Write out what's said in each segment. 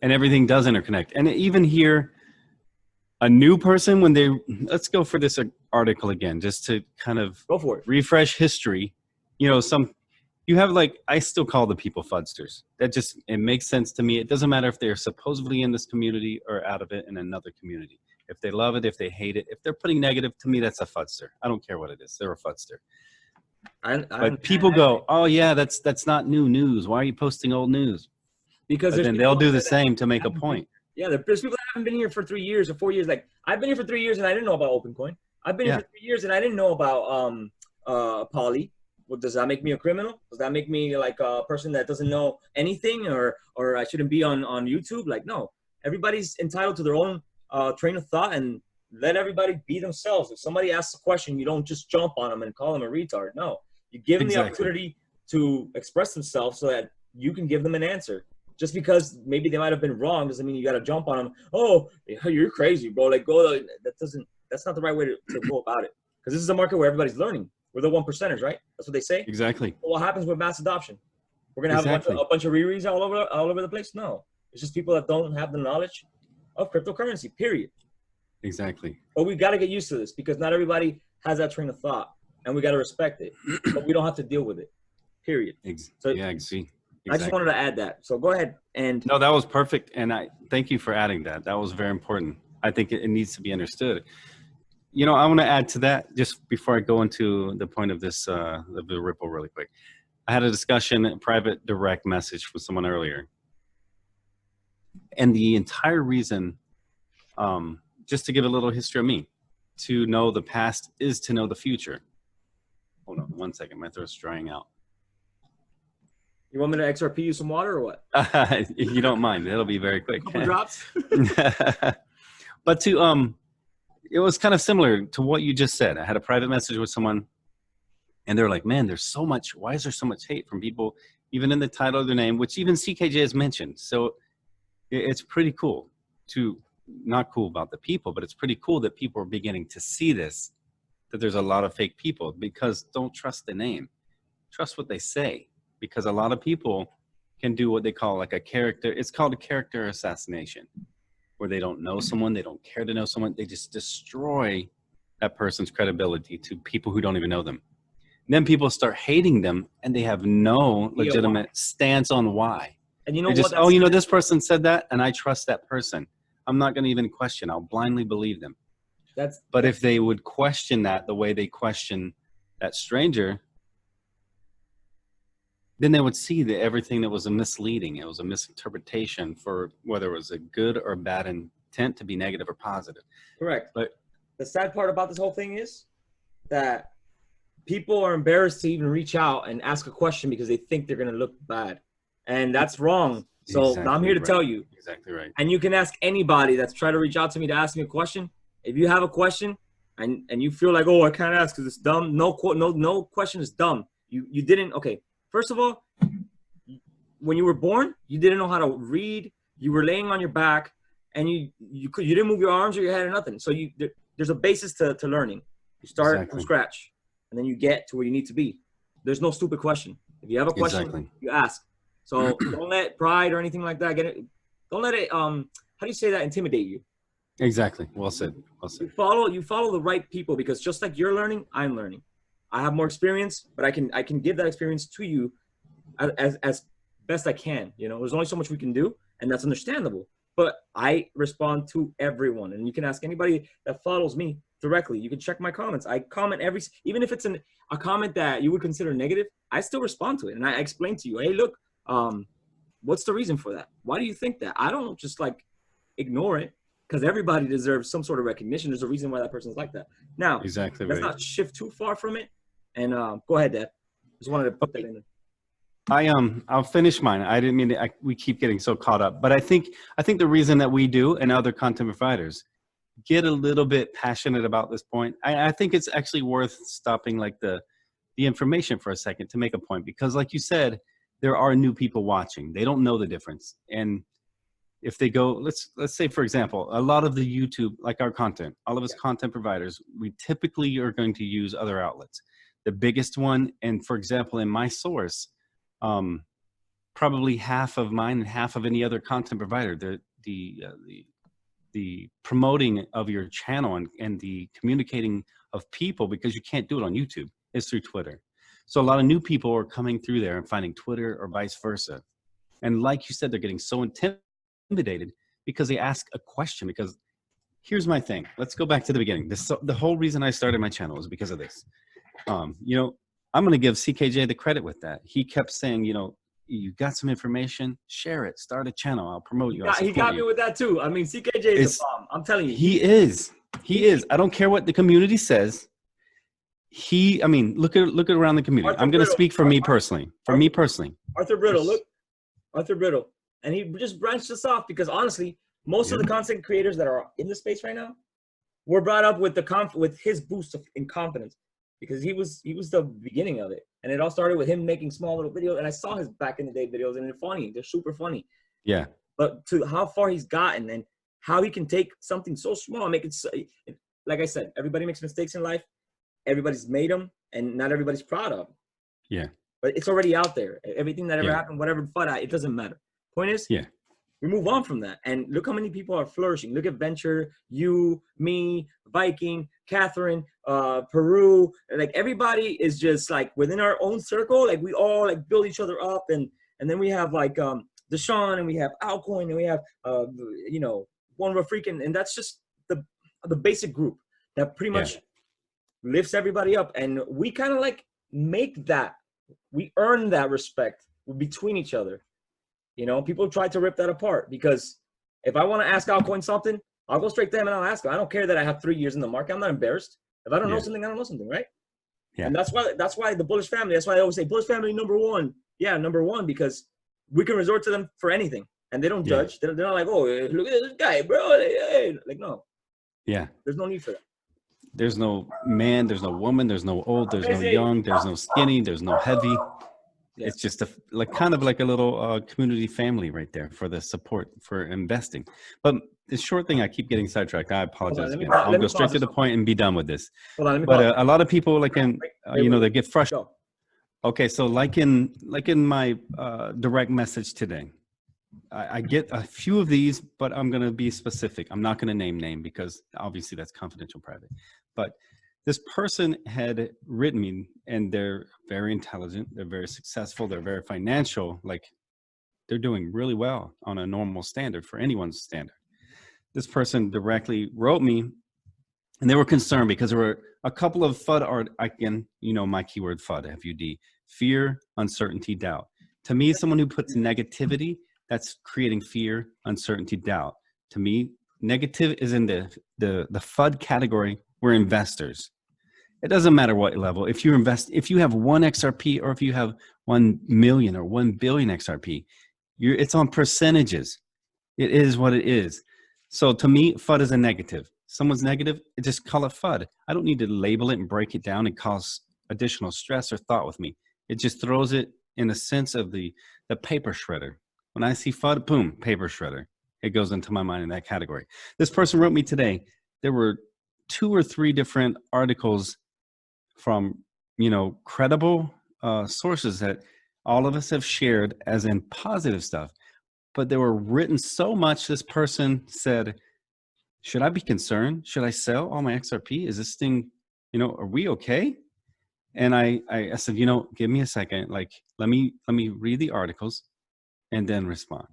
And everything does interconnect. And even here, a new person, when they, let's go for this article again, just to kind of go for it, refresh history. You know, you have like, I still call the people fudsters. That just, it makes sense to me. It doesn't matter if they're supposedly in this community or out of it in another community. If they love it, if they hate it, if they're putting negative, to me, that's a fudster. I don't care what it is. They're a fudster. But people go, oh yeah, that's not new news. Why are you posting old news? Because then they'll do the same to make a point. Yeah, there's people that haven't been here for 3 years or 4 years. Like, I've been here for 3 years and I didn't know about OpenCoin. I've been here for 3 years and I didn't know about Poly. Well, does that make me a criminal? Does that make me like a person that doesn't know anything, or I shouldn't be on YouTube? Like, no. Everybody's entitled to their own train of thought, and let everybody be themselves. If somebody asks a question, you don't just jump on them and call them a retard. No. You give them the opportunity to express themselves so that you can give them an answer. Just because maybe they might have been wrong doesn't mean you got to jump on them. Oh, you're crazy, bro. Like, that's not the right way to go about it. Because this is a market where everybody's learning. We're the 1%ers, right? That's what they say. Exactly. Well, what happens with mass adoption? We're going to have a bunch of rereads all over the place? No. It's just people that don't have the knowledge of cryptocurrency, period. Exactly. But we got to get used to this because not everybody has that train of thought, and we got to respect it. But we don't have to deal with it, period. So, yeah, I see. Exactly. I just wanted to add that. So go ahead. And no, that was perfect. And I thank you for adding that. That was very important. I think it needs to be understood. You know, I want to add to that just before I go into the point of this, the Ripple really quick. I had a discussion, a private direct message with someone earlier. And the entire reason, just to give a little history of me, to know the past is to know the future. Hold on 1 second. My throat's drying out. You want me to XRP you some water or what? You don't mind. It'll be very quick. Couple drops. But it was kind of similar to what you just said. I had a private message with someone, and they're like, man, there's so much. Why is there so much hate from people, even in the title of their name, which even CKJ has mentioned? So it's pretty cool not cool about the people, but it's pretty cool that people are beginning to see this, that there's a lot of fake people, because don't trust the name. Trust what they say. Because a lot of people can do what they call like a character. It's called a character assassination, where they don't know someone, they don't care to know someone. They just destroy that person's credibility to people who don't even know them. And then people start hating them, and they have no legitimate stance on why. And you know what? Oh, you know, this person said that, and I trust that person. I'm not going to even question. I'll blindly believe them. But if they would question that the way they question that stranger, then they would see that everything that was a misleading, it was a misinterpretation for whether it was a good or bad intent to be negative or positive. Correct. But the sad part about this whole thing is that people are embarrassed to even reach out and ask a question because they think they're going to look bad. And that's wrong. So I'm here to tell you. Exactly right. And you can ask anybody that's trying to reach out to me to ask me a question. If you have a question and you feel like, oh, I can't ask because it's dumb. No question is dumb. You didn't. Okay. First of all, when you were born, you didn't know how to read. You were laying on your back, and you didn't move your arms or your head or nothing. So there's a basis to learning. You start from scratch, and then you get to where you need to be. There's no stupid question. If you have a question, you ask. So don't let pride or anything like that get it. Don't let it. How do you say that? Intimidate you. Exactly. Well said. Well said. You follow the right people, because just like you're learning, I'm learning. I have more experience, but I can give that experience to you as best I can. You know, there's only so much we can do, and that's understandable. But I respond to everyone, and you can ask anybody that follows me directly. You can check my comments. I comment even if it's a comment that you would consider negative, I still respond to it, and I explain to you, hey, look, what's the reason for that? Why do you think that? I don't just like ignore it, because everybody deserves some sort of recognition. There's a reason why that person's like that. Now, let's not shift too far from it. And go ahead, Dad. Just wanted to put that in there. I'll finish mine. I didn't mean to, we keep getting so caught up, but I think the reason that we do, and other content providers get a little bit passionate about this point, I think it's actually worth stopping like the information for a second to make a point, because like you said, there are new people watching. They don't know the difference. And if they go, let's say, for example, a lot of the YouTube, like our content, all of us content providers, we typically are going to use other outlets. The biggest one, and for example, in my source, probably half of mine and half of any other content provider, the promoting of your channel and the communicating of people, because you can't do it on YouTube, is through Twitter. So a lot of new people are coming through there and finding Twitter or vice versa. And like you said, they're getting so intimidated because they ask a question. Because here's my thing. Let's go back to the beginning. The whole reason I started my channel was because of this. You know, I'm going to give CKJ the credit with that. He kept saying, you know, you got some information, share it, start a channel, I'll promote you. He got me with that too. I mean, CKJ is a bomb. I'm telling you. He is. I don't care what the community says. I mean, look at around the community. I'm going to speak for me personally. Arthur Brittle, look. Arthur Brittle. And he just branched us off because honestly, most of the content creators that are in the space right now were brought up with with his boost in confidence, because he was the beginning of it. And it all started with him making small little videos. And I saw his back in the day videos, and they're funny. They're super funny. Yeah. But to how far he's gotten and how he can take something so small and make it so, like I said, everybody makes mistakes in life. Everybody's made them, and not everybody's proud of them. Yeah. But it's already out there. Everything that ever happened, whatever, it doesn't matter. Point is, we move on from that. And look how many people are flourishing. Look at Venture, you, me, Viking, Catherine, Peru. Like everybody is just like within our own circle. Like we all like build each other up. And then we have like Deshaun, and we have Alcoin, and we have, you know, One of a Freaking. And that's just the basic group that pretty much lifts everybody up. And we kind of like make that, we earn that respect between each other. You know, people try to rip that apart, because if I want to ask Alcoin something, I'll go straight to him and I'll ask him. I don't care that I have 3 years in the market. I'm not embarrassed. If I don't know something, I don't know something, right? Yeah. And that's why the bullish family, that's why I always say bullish family #1. Yeah, #1, because we can resort to them for anything. And they don't judge. They're not like, oh, look at this guy, bro. Like, no. Yeah. There's no need for that. There's no man, there's no woman, there's no old, there's no young, there's no skinny, there's no heavy. Yeah. It's just kind of like a little community family right there for the support for investing. But the short thing, I keep getting sidetracked. I apologize again. I'll go straight to the point and be done with this. But a lot of people they get frustrated. Okay, so like in my direct message today, I get a few of these, but I'm going to be specific. I'm not going to name because obviously that's confidential, private. But this person had written me, and they're very intelligent. They're very successful. They're very financial. Like, they're doing really well on a normal standard for anyone's standard. This person directly wrote me, and they were concerned because there were a couple of FUD art. Again, you know my keyword FUD, F-U-D, fear, uncertainty, doubt. To me, someone who puts negativity, that's creating fear, uncertainty, doubt. To me, negative is in the FUD category. We're investors. It doesn't matter what level. If you invest, if you have 1 XRP or if you have 1 million or 1 billion XRP, it's on percentages. It is what it is. So to me, FUD is a negative. Someone's negative, just call it FUD. I don't need to label it and break it down and cause additional stress or thought with me. It just throws it in a sense of the paper shredder. When I see FUD, boom, paper shredder. It goes into my mind in that category. This person wrote me today. There were 2 or 3 different articles from, credible sources that all of us have shared as in positive stuff, but they were written so much. This person said, should I be concerned? Should I sell all my XRP? Is this thing, are we okay? And I said, give me a second. Like, let me read the articles and then respond.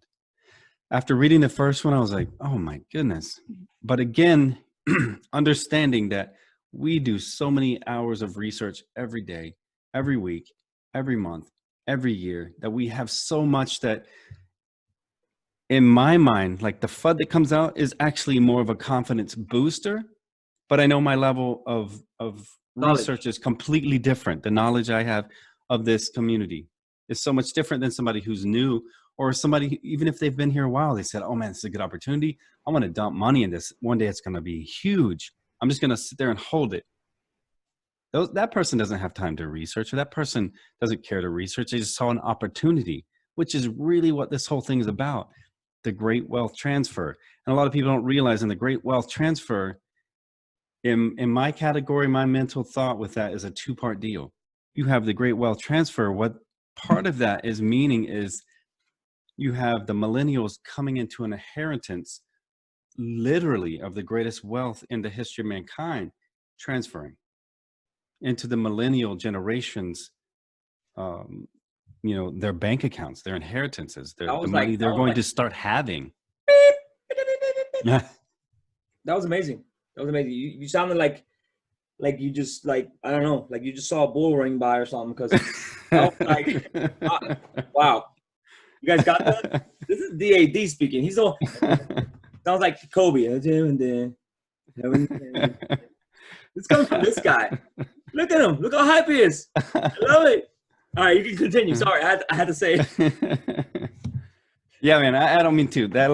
After reading the first one, I was like, oh my goodness. But again, understanding that we do so many hours of research every day, every week, every month, every year, that we have so much that in my mind, like the FUD that comes out is actually more of a confidence booster. But I know my level of research is completely different. The knowledge I have of this community is so much different than somebody who's new, or somebody, even if they've been here a while, they said, oh man, this is a good opportunity. I want to dump money in this. One day it's going to be huge. I'm just going to sit there and hold it. That person doesn't have time to research, or that person doesn't care to research. They just saw an opportunity, which is really what this whole thing is about. the great wealth transfer. And a lot of people don't realize in the great wealth transfer, in my category, my mental thought with that is a two-part deal. You have the great wealth transfer. What part of that is meaning is you have the millennials coming into an inheritance literally of the greatest wealth in the history of mankind, transferring into the millennial generations, their bank accounts, their inheritances, the money they're going to start having. That was amazing. That was amazing. You sounded like you just I don't know, like you just saw a bull running by or something, because wow. You guys got that? This is DAD speaking. He's all sounds like Kobe. It's coming from this guy. Look at him. Look how hype he is. I love it. All right, you can continue. Sorry, I had to say it. Yeah, man, I don't mean to. That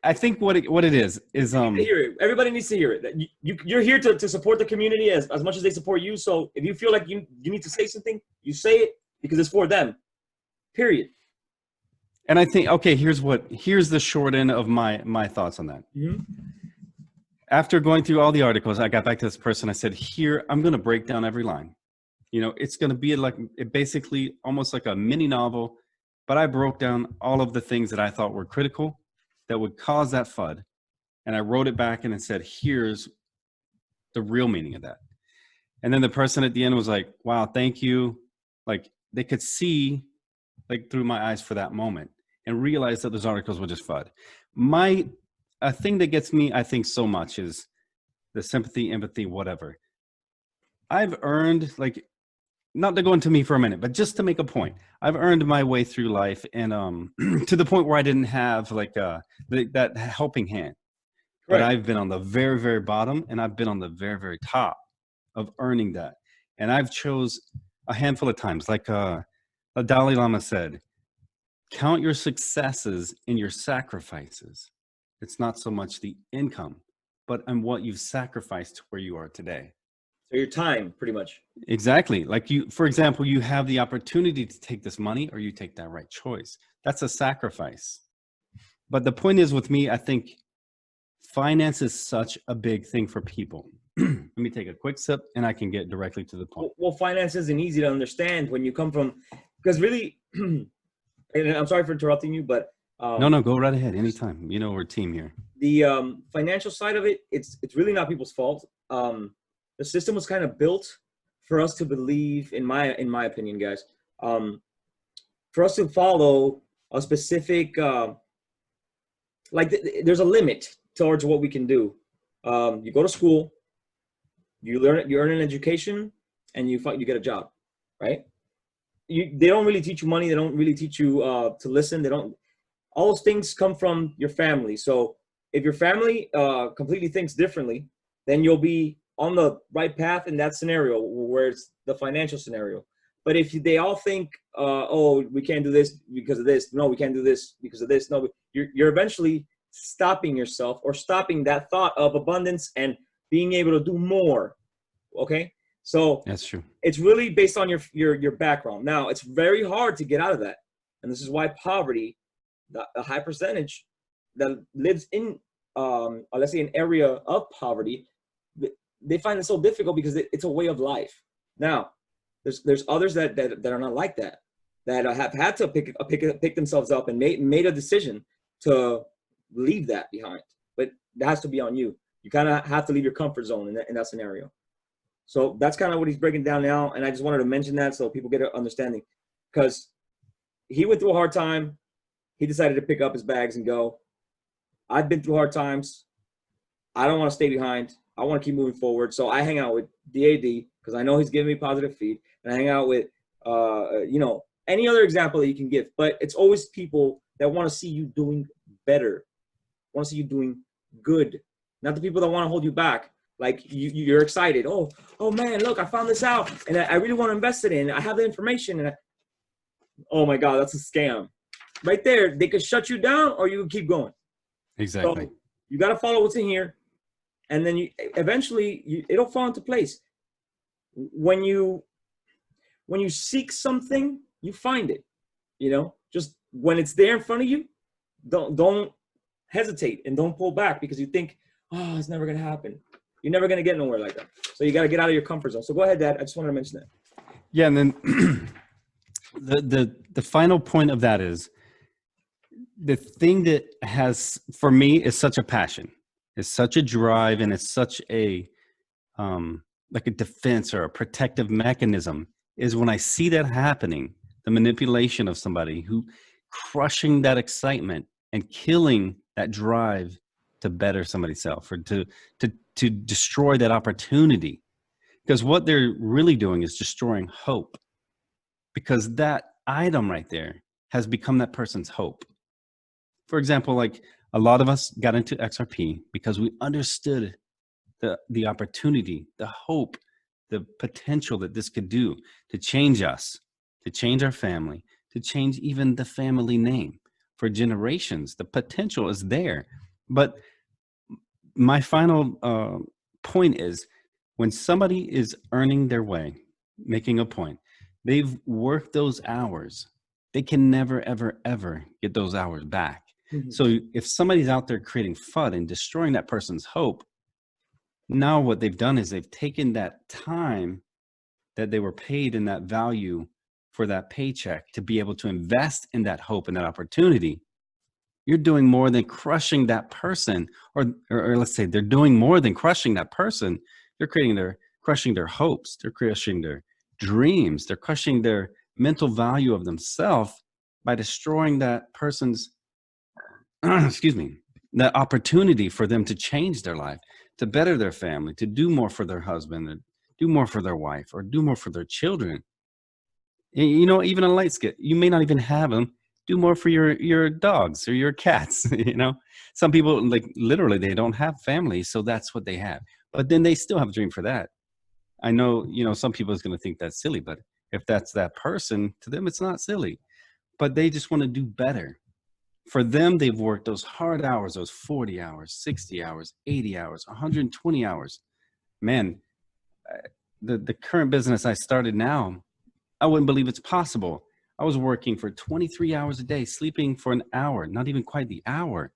I think what it is hear it. Everybody needs to hear it. That you're here to support the community as much as they support you. So if you feel like you need to say something, you say it, because it's for them. Period. And I think, okay, here's the short end of my thoughts on that. Mm-hmm. After going through all the articles, I got back to this person. I said, here, I'm going to break down every line. It's going to be basically almost like a mini novel, but I broke down all of the things that I thought were critical that would cause that FUD. And I wrote it back and it said, here's the real meaning of that. And then the person at the end was like, wow, thank you. Like they could see through my eyes for that moment and realize that those articles were just FUD. A thing that gets me, I think, so much is the sympathy, empathy, whatever. I've earned, not to go into me for a minute, but just to make a point, I've earned my way through life, and to the point where I didn't have that helping hand. Right. But I've been on the very, very bottom, and I've been on the very, very top of earning that. And I've chose a handful of times, the Dalai Lama said, count your successes in your sacrifices. It's not so much the income, but on what you've sacrificed to where you are today. So your time, pretty much. Exactly. For example, you have the opportunity to take this money, or you take that right choice. That's a sacrifice. But the point is, with me, I think finance is such a big thing for people. Let me take a quick sip and I can get directly to the point. Well, finance isn't easy to understand when you come from, because really, and I'm sorry for interrupting you, but no, go right ahead anytime. We're a team here. The financial side of it, it's really not people's fault. The system was kind of built for us to believe, in my opinion, guys, for us to follow a specific, there's a limit towards what we can do. You go to school, you earn an education, and you get a job, right? They don't really teach you money. They don't really teach you to listen. All those things come from your family. So if your family completely thinks differently, then you'll be on the right path in that scenario, where it's the financial scenario. But if they all think, oh, we can't do this because of this. No, we can't do this because of this. No, you're eventually stopping yourself, or stopping that thought of abundance and being able to do more. Okay. So that's true. It's really based on your background. Now, it's very hard to get out of that. And this is why poverty, a high percentage that lives in, let's say, an area of poverty, they find it so difficult because it's a way of life. Now, there's others that are not like that have had to pick themselves up and made a decision to leave that behind. But that has to be on you. You kind of have to leave your comfort zone in that scenario. So that's kind of what he's breaking down now. And I just wanted to mention that so people get an understanding, because he went through a hard time. He decided to pick up his bags and go. I've been through hard times. I don't want to stay behind. I want to keep moving forward. So I hang out with DAD because I know he's giving me positive feed. And I hang out with, any other example that you can give. But it's always people that want to see you doing better, want to see you doing good. Not the people that want to hold you back. Like you're excited. Oh man, look, I found this out, and I really want to invest it in. I have the information, and oh my God, that's a scam. Right there, they could shut you down, or you can keep going. Exactly. So you got to follow what's in here, and then eventually it'll fall into place. When you seek something, you find it. Just when it's there in front of you, don't hesitate and don't pull back because you think, oh, it's never gonna happen. You're never gonna get nowhere like that. So you got to get out of your comfort zone. So go ahead, Dad. I just wanted to mention that. Yeah, and then the final point of that is the thing that has, for me, is such a passion. It's such a drive, and it's such a like a defense or a protective mechanism, is when I see that happening, the manipulation of somebody who crushing that excitement and killing that drive to better somebody's self, or to destroy that opportunity. Because what they're really doing is destroying hope, because that item right there has become that person's hope. For example, like a lot of us got into XRP because we understood the opportunity, the hope, the potential that this could do to change us, to change our family, to change even the family name for generations. The potential is there. But my final point is, when somebody is earning their way, making a point, they've worked those hours, they can never, ever, ever get those hours back. Mm-hmm. So if somebody's out there creating FUD and destroying that person's hope, now what they've done is they've taken that time that they were paid in that value for that paycheck to be able to invest in that hope and that opportunity. You're doing more than crushing that person, or let's say they're doing more than crushing that person. They're crushing their hopes. They're crushing their dreams. They're crushing their mental value of themselves by destroying that person's, that opportunity for them to change their life, to better their family, to do more for their husband, or do more for their wife, or do more for their children. You know, even a light skit, you may not even have them. Do more for your dogs or your cats. You know, some people, like, literally, they don't have families, so that's what they have. But then they still have a dream for that. I know, you know, some people is going to think that's silly, but if that's that person, to them, it's not silly. But they just want to do better. For them, they've worked those hard hours, those 40 hours, 60 hours, 80 hours, 120 hours. Man, the current business I started now, I wouldn't believe it's possible. I was working for 23 hours a day, sleeping for an hour, not even quite the hour.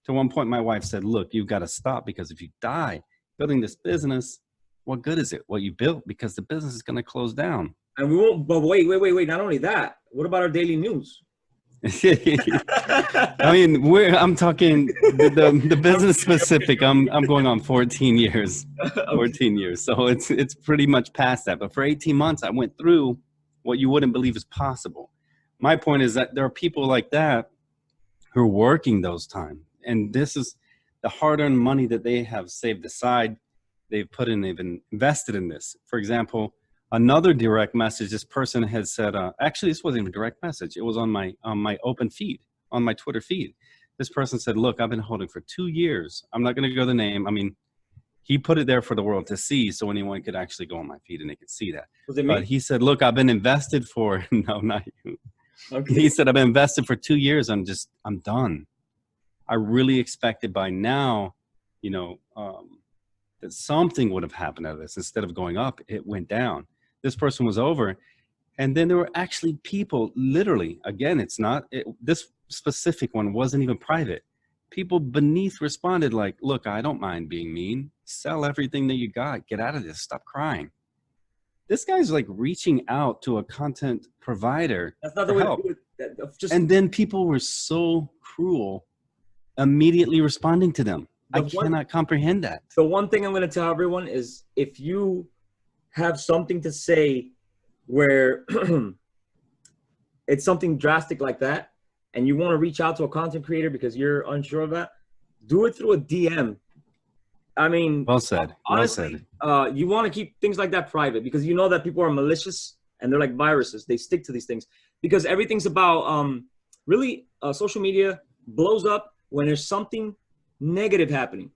To one point, my wife said, look, you've got to stop, because if you die building this business, what good is it? What you built, because the business is going to close down. And we won't, but wait. Not only that, what about our daily news? I mean, I'm talking the business specific. I'm going on 14 years, 14 years. So it's pretty much past that. But for 18 months, I went through what you wouldn't believe is possible. My point is that there are people like that who are working those time. And this is the hard-earned money that they have saved aside. They've put in, they've invested in this. For example, another direct message, this person had said, actually, this wasn't even a direct message. It was on my open feed, on my Twitter feed. This person said, look, I've been holding for 2 years. I'm not going to go the name. I mean, he put it there for the world to see, so anyone could actually go on my feed and they could see that. Was it me? But he said, look, I've been invested for, no, not you. Okay. He said, I've been invested for 2 years. I'm done. I really expected by now, you know, that something would have happened out of this. Instead of going up, it went down. This person was over. And then there were actually people, literally, again, this specific one wasn't even private. People beneath responded like, look, I don't mind being mean. Sell everything that you got. Get out of this. Stop crying. This guy's like reaching out to a content provider. That's not the way to do it. And then people were so cruel, immediately responding to them. I cannot comprehend that. The one thing I'm going to tell everyone is, if you have something to say where it's something drastic like that, and you want to reach out to a content creator because you're unsure of that, do it through a DM. I mean, well said. Honestly, you want to keep things like that private, because you know that people are malicious and they're like viruses. They stick to these things because everything's about really social media blows up when there's something negative happening.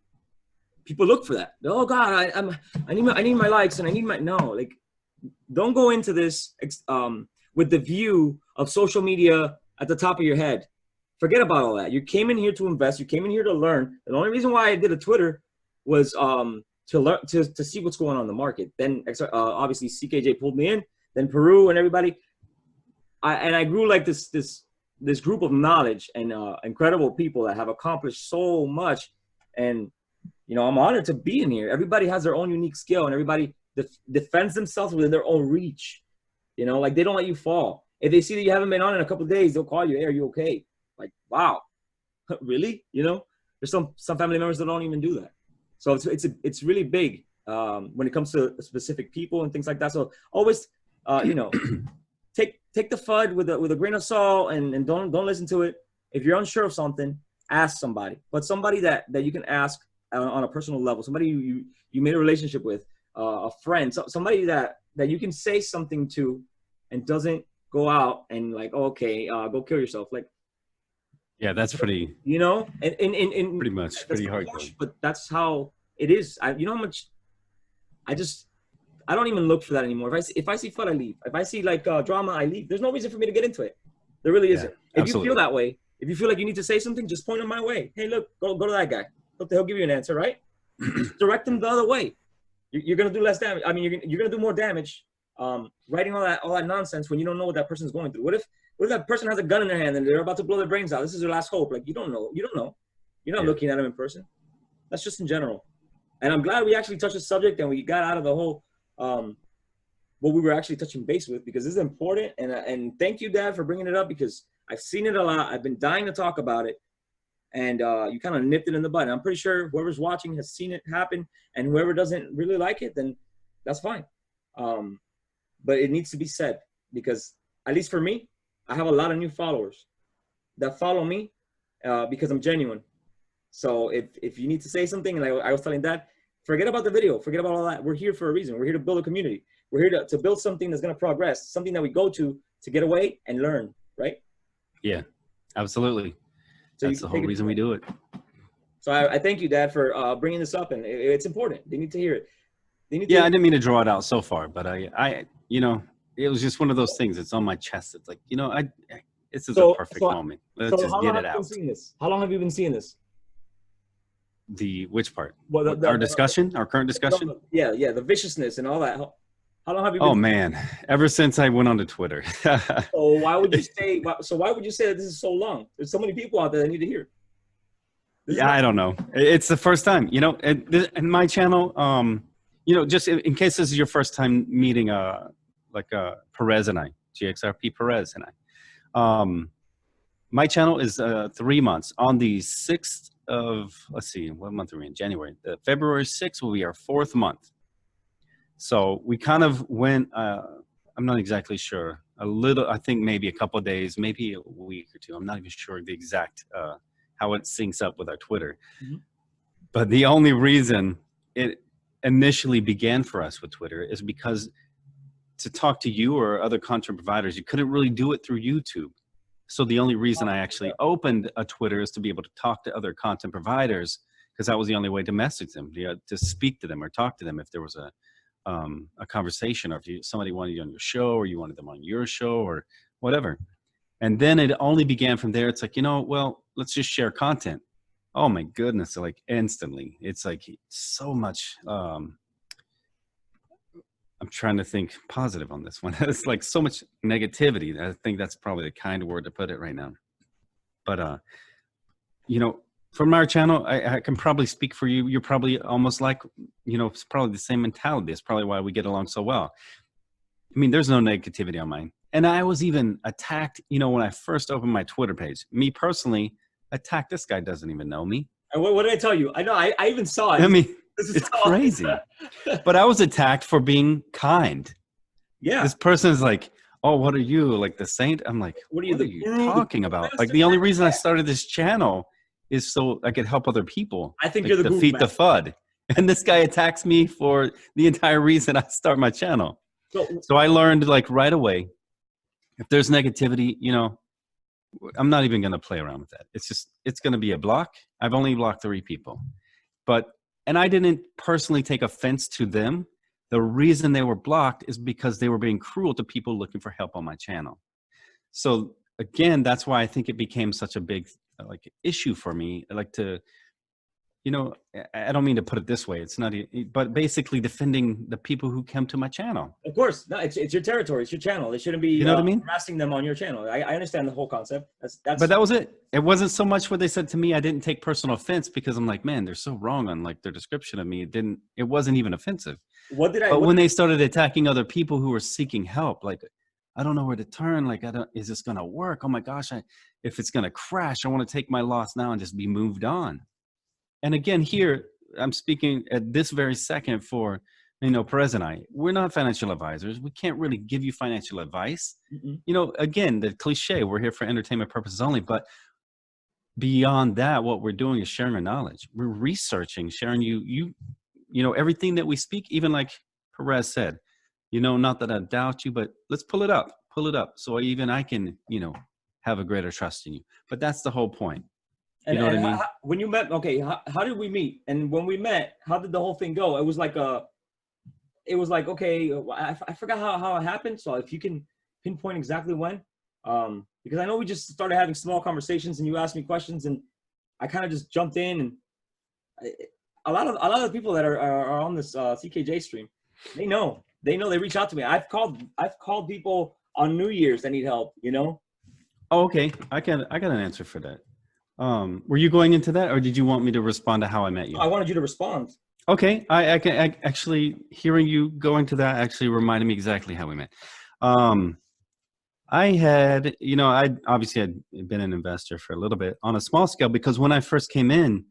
People look for that. Oh God, I need my likes, and I need my like. Don't go into this with the view of social media at the top of your head. Forget about all that. You came in here to invest. You came in here to learn. And the only reason why I did a Twitter was to learn to see what's going on in the market. Then obviously CKJ pulled me in. Then Peru and everybody. I grew like this this group of knowledge and incredible people that have accomplished so much. And, you know, I'm honored to be in here. Everybody has their own unique skill, and everybody defends themselves within their own reach. You know, like, they don't let you fall. If they see that you haven't been on in a couple of days, they'll call you, hey, are you okay? Like, wow, really? You know, there's some family members that don't even do that. So it's really big when it comes to specific people and things like that. So always, you know, take the FUD with a grain of salt, and don't listen to it. If you're unsure of something, ask somebody, but somebody that you can ask on a personal level, somebody you made a relationship with, a friend, somebody that you can say something to, and doesn't go out and like, oh, okay, go kill yourself. Like, yeah, that's pretty, you know, and pretty much pretty hardcore. But that's how it is. You know how much I don't even look for that anymore. If I see FUD, I leave. If I see like drama, I leave. There's no reason for me to get into it. There really isn't. If you feel that way, if you feel like you need to say something, just point them my way. Hey, look, go to that guy. Look, he'll give you an answer, right? Just direct them the other way. You're gonna do less damage. I mean, you're gonna do more damage writing all that nonsense when you don't know what that person's going through. What if that person has a gun in their hand and they're about to blow their brains out? This is their last hope. Like, you don't know. You're not looking at them in person. That's just in general. And I'm glad we actually touched the subject and we got out of the whole what we were actually touching base with, because this is important. And thank you, Dad, for bringing it up, because I've seen it a lot. I've been dying to talk about it, and you kind of nipped it in the bud. And I'm pretty sure whoever's watching has seen it happen, and whoever doesn't really like it, then that's fine. But it needs to be said, because at least for me, I have a lot of new followers that follow me because I'm genuine. So if you need to say something, and I was telling Dad, forget about the video, forget about all that. We're here for a reason. We're here to build a community. We're here to build something that's going to progress, something that we go to get away and learn, right? Yeah, absolutely. So that's the whole reason we do it. So I thank you, Dad, for bringing this up, and it's important. They need to hear it. I didn't mean to draw it out so far, but I you know, it was just one of those things. It's on my chest. It's like, you know, this is a perfect moment. Let's just get it out. How long have you been seeing this? Which part? Well, our discussion, our current discussion? Yeah, the viciousness and all that. How long have you been? Oh man, ever since I went onto Twitter. So why would you say that this is so long? There's so many people out there that need to hear. I don't know. It's the first time, you know, and my channel, you know, just in case this is your first time meeting Perez and I, GxrpPerez and I. My channel is 3 months. On the 6th of, let's see, what month are we in? January. February 6th will be our 4th month. So we kind of went, I'm not exactly sure, I think maybe a couple of days, maybe a week or two. I'm not even sure the exact, how it syncs up with our Twitter. Mm-hmm. But the only reason it initially began for us with Twitter is because to talk to you or other content providers, you couldn't really do it through YouTube. So the only reason I actually opened a Twitter is to be able to talk to other content providers, because that was the only way to message them, to speak to them or talk to them if there was a conversation, or if somebody wanted you on your show, or you wanted them on your show, or whatever. And then it only began from there. It's like, you know, well, let's just share content. Oh my goodness. So like instantly, it's like so much, I'm trying to think positive on this one. It's like so much negativity. I think that's probably the kind of word to put it right now. But, you know, from our channel, I can probably speak for you. You're probably almost like, you know, it's probably the same mentality. It's probably why we get along so well. I mean, there's no negativity on mine. And I was even attacked, you know, when I first opened my Twitter page. Me personally, attacked. This guy doesn't even know me. What did I tell you? I know, I even saw it. I mean, it's crazy. But I was attacked for being kind. Yeah. This person is like, oh, what are you, like the saint? I'm like, what are you talking about? Like, the only reason I started this channel is so I could help other people. I think like, you're the defeat the FUD. And this guy attacks me for the entire reason I start my channel. So I learned like right away, if there's negativity, you know, I'm not even going to play around with that. It's just, it's going to be a block. I've only blocked 3 people. And I didn't personally take offense to them. The reason they were blocked is because they were being cruel to people looking for help on my channel. So again, that's why I think it became such a big like issue for me, like to you know, I don't mean to put it this way. It's not, but basically defending the people who come to my channel. Of course, no, it's your territory, it's your channel. They shouldn't be, you know what I mean? harassing them on your channel. I understand the whole concept. But that was it. It wasn't so much what they said to me. I didn't take personal offense because I'm like, man, they're so wrong on like their description of me. It wasn't even offensive. But when they started attacking other people who were seeking help, like, I don't know where to turn. Like, is this going to work? Oh my gosh. If it's going to crash, I want to take my loss now and just be moved on. And again, here I'm speaking at this very second for, you know, Perez and I, we're not financial advisors. We can't really give you financial advice. You know, again, the cliche, we're here for entertainment purposes only, but beyond that, what we're doing is sharing our knowledge. We're researching, sharing you know, everything that we speak, even like Perez said, you know, not that I doubt you, but let's pull it up. So even I can, you know, have a greater trust in you. But that's the whole point. You know what I mean? When you met, okay, how did we meet? And when we met, how did the whole thing go? It was like, okay, I forgot how it happened. So if you can pinpoint exactly when, because I know we just started having small conversations and you asked me questions and I kind of just jumped in, and a lot of the people that are on this CKJ stream, they know, they reach out to me. I've called people on New Year's that need help, you know? Oh, okay. I got an answer for that. Were you going into that, or did you want me to respond to how I met you? I wanted you to respond. Okay. I actually, hearing you go into that actually reminded me exactly how we met. I had, you know, I obviously had been an investor for a little bit on a small scale, because when I first came in,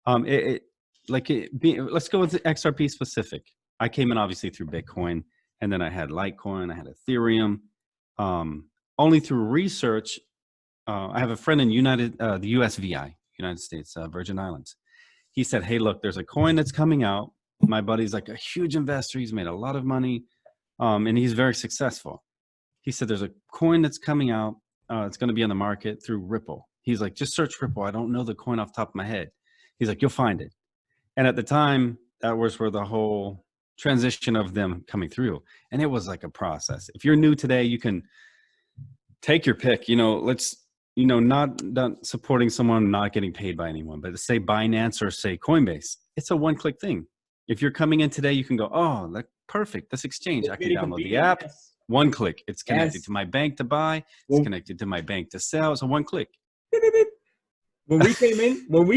let's go with the XRP specific. I came in obviously through Bitcoin, and then I had Litecoin, I had Ethereum. Only through research, I have a friend in the USVI, United States Virgin Islands. He said, hey, look, there's a coin that's coming out. My buddy's like a huge investor. He's made a lot of money, and he's very successful. He said, there's a coin that's coming out. It's going to be on the market through Ripple. He's like, just search Ripple. I don't know the coin off the top of my head. He's like, you'll find it. And at the time, that was where the whole transition of them coming through. And it was like a process. If you're new today, you can take your pick. You know, not supporting someone, not getting paid by anyone, but say Binance or say Coinbase, it's a one-click thing. If you're coming in today, you can go, oh, that's perfect. This exchange, I can download the app. Yes. One click. It's connected to my bank to buy. It's connected to my bank to sell. So one click. When we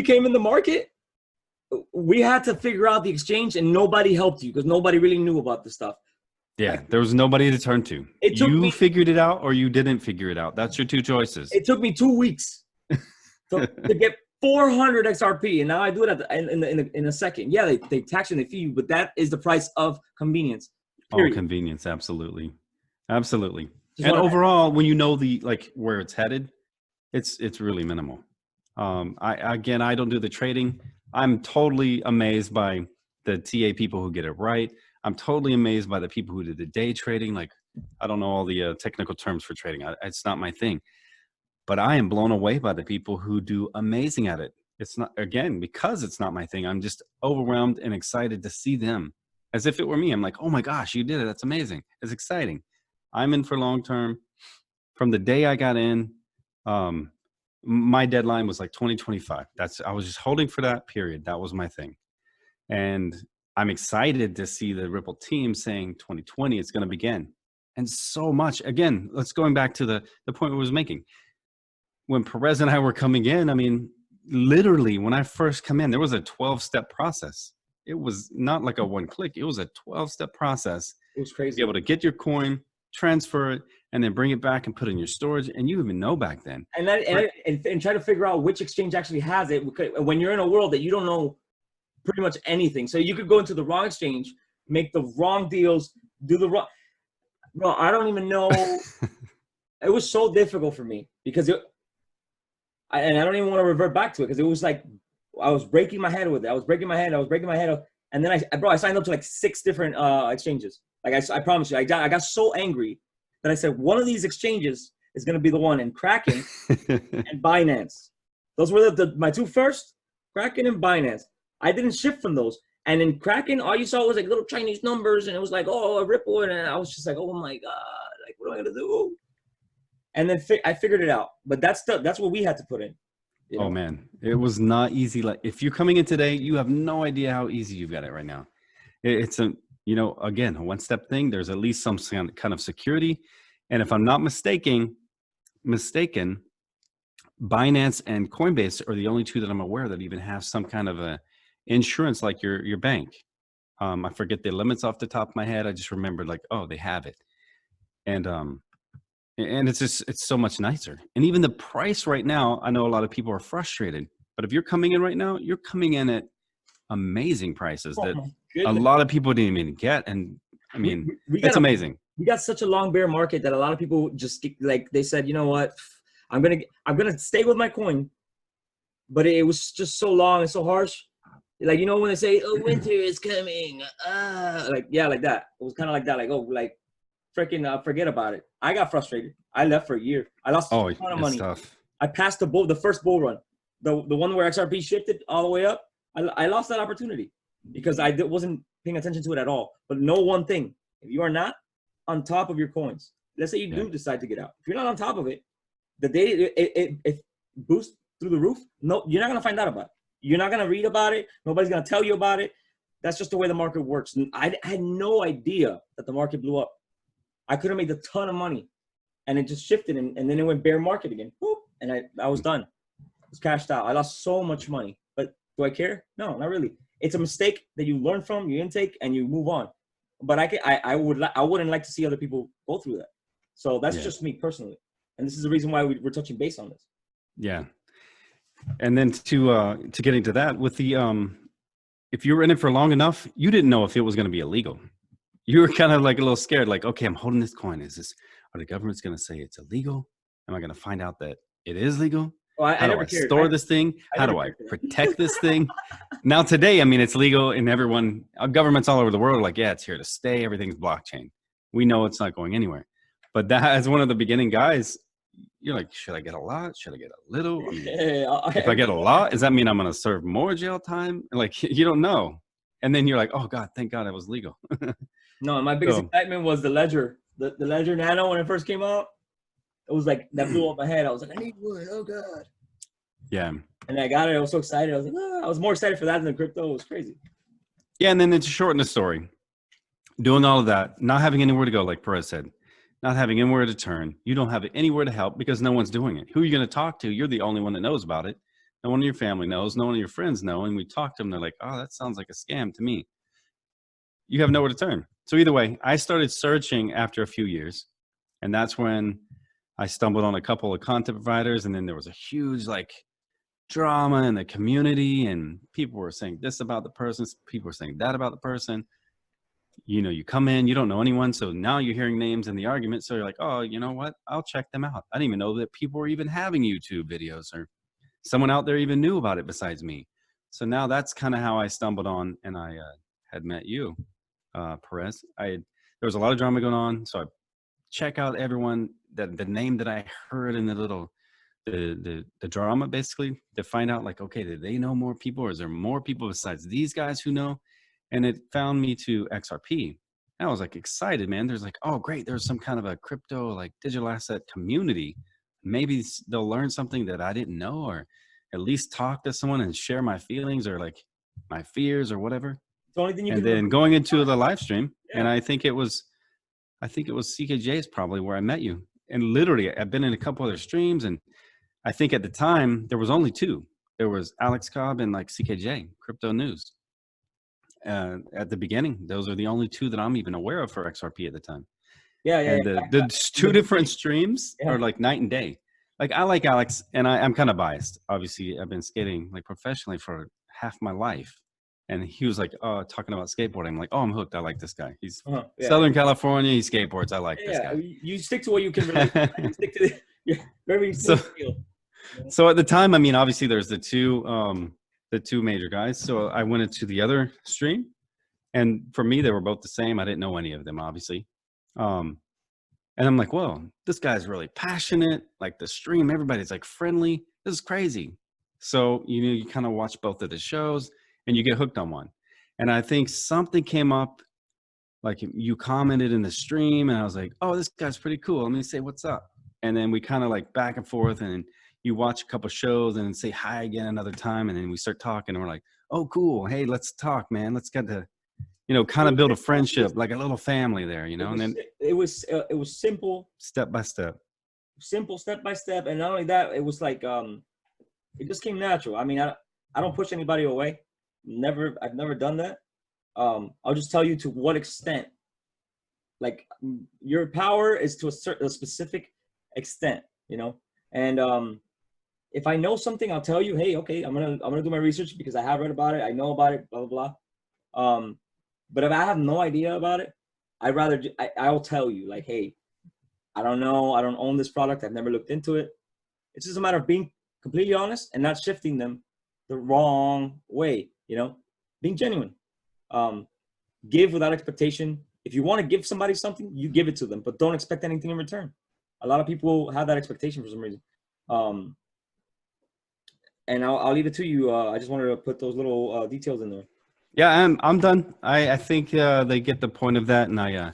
came in the market, we had to figure out the exchange, and nobody helped you because nobody really knew about the stuff. Yeah, there was nobody to turn to. You figured it out or you didn't figure it out. That's your two choices. It took me 2 weeks to get 400 XRP, and now I do it in a second. Yeah, they tax you and they fee you, but that is the price of convenience. Period. Oh, convenience, absolutely. Absolutely. And overall, when you know where it's headed, it's really minimal. I don't do the trading. I'm totally amazed by the TA people who get it right. I'm totally amazed by the people who do the day trading. Like, I don't know all the technical terms for trading. It's not my thing. But I am blown away by the people who do amazing at it. It's not, again, because it's not my thing. I'm just overwhelmed and excited to see them as if it were me. I'm like, oh my gosh, you did it. That's amazing. It's exciting. I'm in for long term. From the day I got in, my deadline was like 2025. I was just holding for that period. That was my thing. And I'm excited to see the Ripple team saying 2020, it's going to begin. And so much, again, let's going back to the point we was making. When Perez and I were coming in, I mean, literally when I first come in, there was a 12-step process. It was not like a one click. It was a 12-step process. It was crazy. To be able to get your coin, transfer it, and then bring it back and put it in your storage. And you even know back then. And try to figure out which exchange actually has it when you're in a world that you don't know pretty much anything. So you could go into the wrong exchange, make the wrong deals, do the wrong. Bro, I don't even know. It was so difficult for me because I don't even want to revert back to it because it was like I was breaking my head with it. I was breaking my head. And then I signed up to like 6 different exchanges. Like I promise you, I got so angry that I said one of these exchanges is going to be the one in Kraken and Binance. Those were my 2 first, Kraken and Binance. I didn't shift from those. And in Kraken, all you saw was like little Chinese numbers, and it was like, oh, a Ripple, and I was just like, oh my god, like what am I gonna do? And then I figured it out. But that's what we had to put in. You Oh know? man, it was not easy. Like if you're coming in today, you have no idea how easy you've got it right now. It's a, you know, again, a one-step thing. There's at least some kind of security. And if I'm not mistaken, Binance and Coinbase are the only two that I'm aware that even have some kind of a insurance like your bank. I forget the limits off the top of my head. I just remembered like, oh, they have it. And it's just, it's so much nicer. And even the price right now, I know a lot of people are frustrated, but if you're coming in right now, you're coming in at amazing prices Oh that my a goodness. lot of people didn't even get. And I mean, We it's got amazing. we got such a long bear market that a lot of people just like they said, you know what, I'm gonna stay with my coin, but it was just so long and so harsh. Like, you know, when they say, oh, winter is coming, like, yeah, like that. It was kind of like that, like, oh, like freaking forget about it. I got frustrated. I left for a year. I lost a Oh, ton of it's money. tough. I passed the first bull run, the one where XRP shifted all the way up. I lost that opportunity because I wasn't paying attention to it at all. But know one thing: if you are not on top of your coins, let's say you do decide to get out, if you're not on top of it, the day it boosts through the roof, no, you're not gonna find out about it. You're not gonna read about it. Nobody's gonna tell you about it. That's just the way the market works. And I had no idea that the market blew up. I could have made a ton of money, and it just shifted, and then it went bear market again. Boop, and I was done. I was cashed out. I lost so much money, but do I care? No, not really. It's a mistake that you learn from, you intake, and you move on. But I wouldn't like to see other people go through that. So that's just me personally, and this is the reason why we're touching base on this. Yeah. And then to get into that with the if you were in it for long enough, you didn't know if it was going to be illegal. You were kind of like a little scared, like, okay, I'm holding this coin. Are the government's going to say it's illegal? Am I going to find out that it is legal? Well, How do I store this thing? How do I cared. protect this thing? Now today, I mean, it's legal, and everyone, governments all over the world are like, yeah, it's here to stay. Everything's blockchain. We know it's not going anywhere. But that, as one of the beginning guys, you're like, should I get a lot? Should I get a little? I mean, if I get a lot, does that mean I'm going to serve more jail time? Like, you don't know. And then you're like, oh God, thank God it was legal. No, my biggest excitement was the Ledger. The Ledger Nano when it first came out. It was like, that blew up my head. I was like, I need one. Oh God. Yeah. And I got it. I was so excited. I was like, I was more excited for that than the crypto. It was crazy. Yeah. And then to shorten the story, doing all of that, not having anywhere to go, like Perez said, not having anywhere to turn. You don't have anywhere to help because no one's doing it. Who are you going to talk to? You're the only one that knows about it. No one in your family knows. No one of your friends know. And we talk to them. They're like, oh, that sounds like a scam to me. You have nowhere to turn. So either way, I started searching after a few years. And that's when I stumbled on a couple of content providers. And then there was a huge like drama in the community. And people were saying this about the person. People were saying that about the person. You know, you come in, you don't know anyone. So now you're hearing names in the argument. So you're like, oh, you know what? I'll check them out. I didn't even know that people were even having YouTube videos or someone out there even knew about it besides me. So now that's kind of how I stumbled on and I had met you, Perez. There was a lot of drama going on. So I check out everyone, that the name that I heard in the little, the drama basically to find out like, okay, do they know more people or is there more people besides these guys who know? And it found me to XRP. I was like excited, man. There's like, oh, great. There's some kind of a crypto, like digital asset community. Maybe they'll learn something that I didn't know, or at least talk to someone and share my feelings or like my fears or whatever. The only thing you and can then going into the live stream, yeah. And I think it was CKJ's probably where I met you. And literally, I've been in a couple other streams, and I think at the time there was only two. There was Alex Cobb and like CKJ, Crypto News. At the beginning, those are the only two that I'm even aware of for XRP at the time. And the two different streams are like night and day. Like I like Alex, and I'm kind of biased. Obviously, I've been skating like professionally for half my life. And he was like, oh, talking about skateboarding. I'm like, oh, I'm hooked. I like this guy. He's Southern California. He skateboards. I like this guy. You stick to what you can relate to. You stick to wherever you feel. So at the time, I mean, obviously there's the two major guys. So I went into the other stream, and for me, they were both the same. I didn't know any of them, obviously. And I'm like, whoa, this guy's really passionate. Like the stream, everybody's like friendly. This is crazy. So, you know, you kind of watch both of the shows and you get hooked on one. And I think something came up, like you commented in the stream, and I was like, oh, this guy's pretty cool. Let me say what's up. And then we kind of like back and forth, and you watch a couple shows and say hi again another time, and then we start talking, and we're like, oh, cool. Hey, let's talk, man. Let's get to, kind of build a friendship, like a little family there, and then it was simple, step by step, step by step, and not only that, it was like it just came natural. I mean, I don't push anybody away. I've never done that. I'll just tell you to what extent. Like, your power is to a specific extent, and if I know something, I'll tell you, hey, okay, I'm gonna do my research because I have read about it, I know about it, blah blah blah. But if I have no idea about it, I'll tell you, like, hey, I don't know, I don't own this product, I've never looked into it. It's just a matter of being completely honest and not shifting them the wrong way, being genuine. Give without expectation. If you want to give somebody something, you give it to them, but don't expect anything in return. A lot of people have that expectation for some reason. And I'll leave it to you. I just wanted to put those little details in there. Yeah, I'm done. I think they get the point of that, and I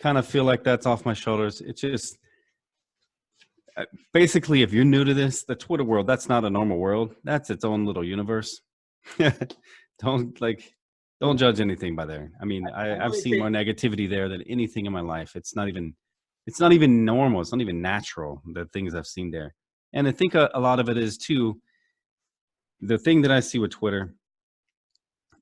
kind of feel like that's off my shoulders. It's just basically, if you're new to this, the Twitter world, that's not a normal world. That's its own little universe. Don't judge anything by there. I mean, I've seen more negativity there than anything in my life. It's not even normal. It's not even natural, the things I've seen there. And I think a lot of it is too, the thing that I see with Twitter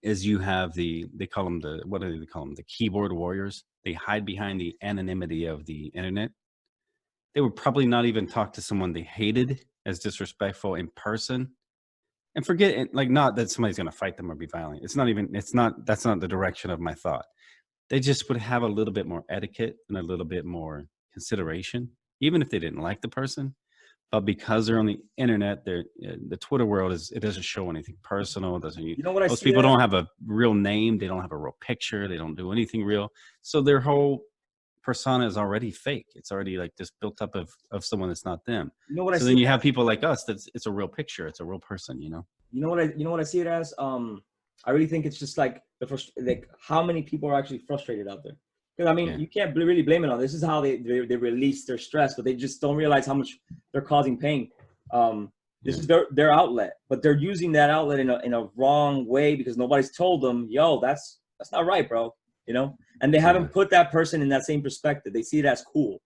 is you have they call them the keyboard warriors. They hide behind the anonymity of the internet. They would probably not even talk to someone they hated as disrespectful in person. And forget it, like, not that somebody's going to fight them or be violent. That's not the direction of my thought. They just would have a little bit more etiquette and a little bit more consideration, even if they didn't like the person. But because they're on the internet, the Twitter world it doesn't show anything personal. It doesn't. Most people don't have a real name. They don't have a real picture. They don't do anything real. So their whole persona is already fake. It's already like just built up of someone that's not them. So then you have people like us it's a real picture. It's a real person. You know what I see it as? I really think it's just like how many people are actually frustrated out there. Because I mean, you can't really blame it on this. Is how they release their stress, but they just don't realize how much they're causing pain. This is their outlet, but they're using that outlet in a wrong way because nobody's told them, yo, that's not right, bro. And they haven't put that person in that same perspective. They see it as cool.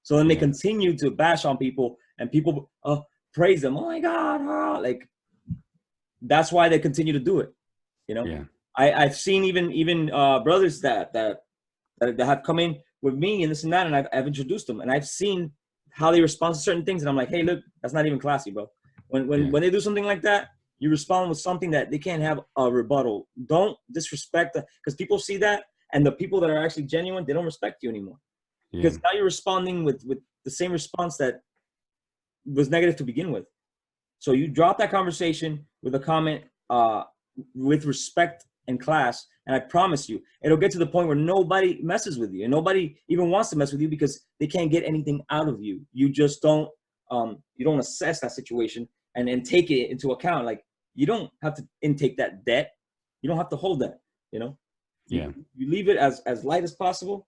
So then they continue to bash on people, and people praise them. Oh my God, like, that's why they continue to do it. I've seen even brothers that have come in with me and this and that, and I've introduced them, and I've seen how they respond to certain things, and I'm like, hey, look, that's not even classy, bro. When they do something like that, you respond with something that they can't have a rebuttal. Don't disrespect them, because people see that, and the people that are actually genuine, they don't respect you anymore. Because now you're responding with the same response that was negative to begin with. So you drop that conversation with a comment with respect and class, and I promise you, it'll get to the point where nobody messes with you, and nobody even wants to mess with you because they can't get anything out of you. You just don't assess that situation and take it into account. Like, you don't have to intake that debt. You don't have to hold that. You leave it as light as possible,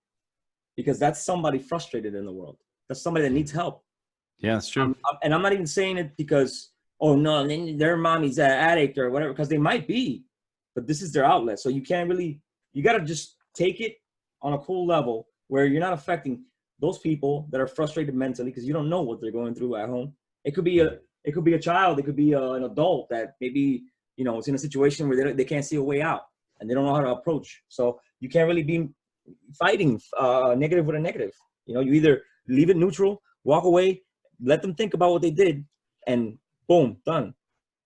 because that's somebody frustrated in the world. That's somebody that needs help. Yeah, it's true. And I'm not even saying it because, oh no, their mommy's an addict or whatever, because they might be, but this is their outlet. So you got to just take it on a cool level where you're not affecting those people that are frustrated mentally, because you don't know what they're going through at home. It could be a child. It could be an adult that maybe, is in a situation where they can't see a way out and they don't know how to approach. So you can't really be fighting negative with a negative. You either leave it neutral, walk away, let them think about what they did, and boom, done.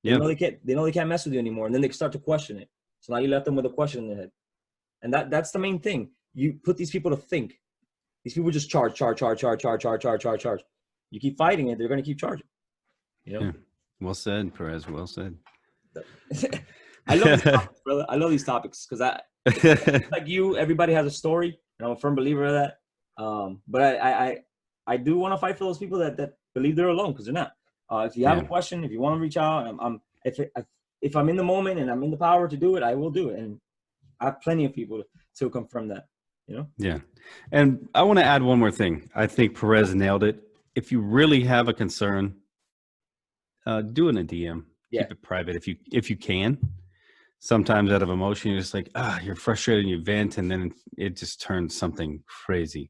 They know they can't mess with you anymore, and then they start to question it. So now you left them with a question in their head, and that's the main thing. You put these people to think. These people just charge. You keep fighting it, they're going to keep charging. Yeah. Well said, Perez. Well said. I love these topics, brother. I love these topics because like you, everybody has a story, and I'm a firm believer of that. But I do want to fight for those people that believe they're alone, because they're not. If you have a question, if you want to reach out, if I'm in the moment and I'm in the power to do it, I will do it. And I have plenty of people to confirm that. Yeah. And I want to add one more thing. I think Perez nailed it. If you really have a concern, do it in a DM. Yeah. Keep it private if you can. Sometimes out of emotion, you're just like, you're frustrated and you vent, and then it just turns something crazy.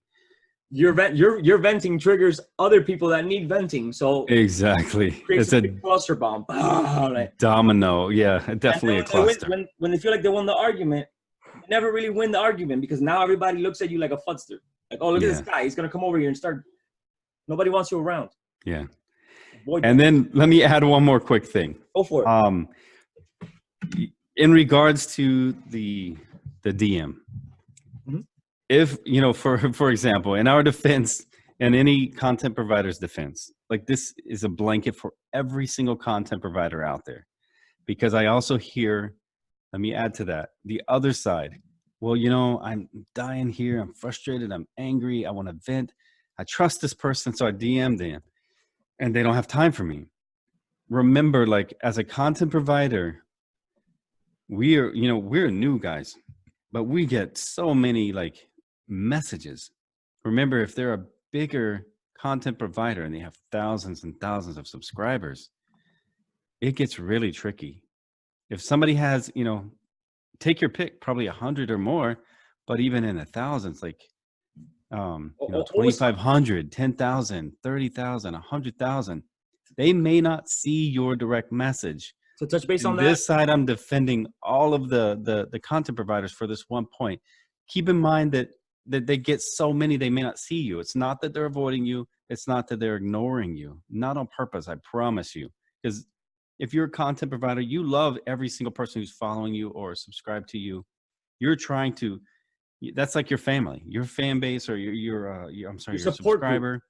Your venting triggers other people that need venting. So exactly, it's a big cluster bomb. domino. Yeah, definitely a cluster. When they feel like they won the argument, they never really win the argument because now everybody looks at you like a futster. Like, oh, look at this guy. He's gonna come over here and start. Nobody wants you around. Yeah. And then let me add one more quick thing. Go for it. In regards to the DM, if, for example, in our defense and any content provider's defense, like this is a blanket for every single content provider out there, because I also hear, let me add to that, the other side. Well, I'm dying here. I'm frustrated. I'm angry. I want to vent. I trust this person. So I DM them and they don't have time for me. Remember, like as a content provider, we're new guys, but we get so many like messages. Remember, if they're a bigger content provider and they have thousands and thousands of subscribers, it gets really tricky. If somebody has, take your pick, probably 100 or more, but even in the thousands, like 2,500, 10,000, 30,000, 100,000, they may not see your direct message. So touch base on this side, I'm defending all of the content providers for this one point. Keep in mind that they get so many, they may not see you. It's not that they're avoiding you. It's not that they're ignoring you. Not on purpose, I promise you. Because if you're a content provider, you love every single person who's following you or subscribed to you. You're trying to, that's like your family, your fan base, or your subscriber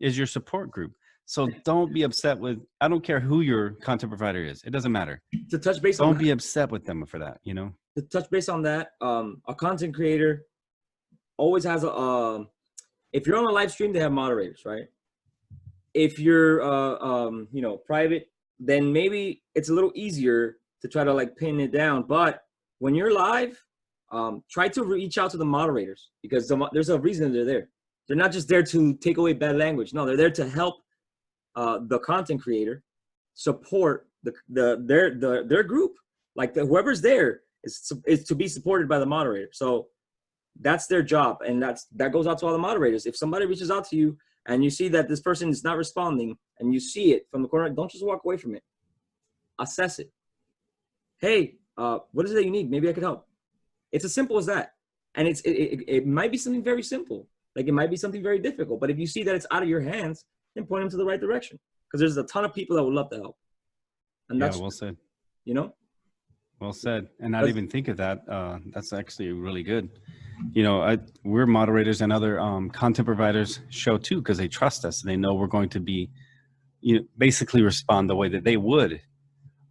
is your support group. So don't be upset with, I don't care who your content provider is. It doesn't matter. To touch base don't be upset with them for that, To touch base on that, a content creator always has if you're on a live stream, they have moderators, right? If you're private, then maybe it's a little easier to try to like pin it down. But when you're live, try to reach out to the moderators, because there's a reason they're there. They're not just there to take away bad language. No, they're there to help the content creator support their group. Like whoever's there is to be supported by the moderator. So that's their job, and that goes out to all the moderators. If somebody reaches out to you and you see that this person is not responding, and you see it from the corner, don't just walk away from it. Assess it. Hey, what is it that you need? Maybe I could help. It's as simple as that. And it might be something very simple. Like it might be something very difficult. But if you see that it's out of your hands, then point them to the right direction. Because there's a ton of people that would love to help. And that's well said. Well said. And not even think of that. That's actually really good. We're moderators, and other content providers show too, because they trust us and they know we're going to be, basically respond the way that they would.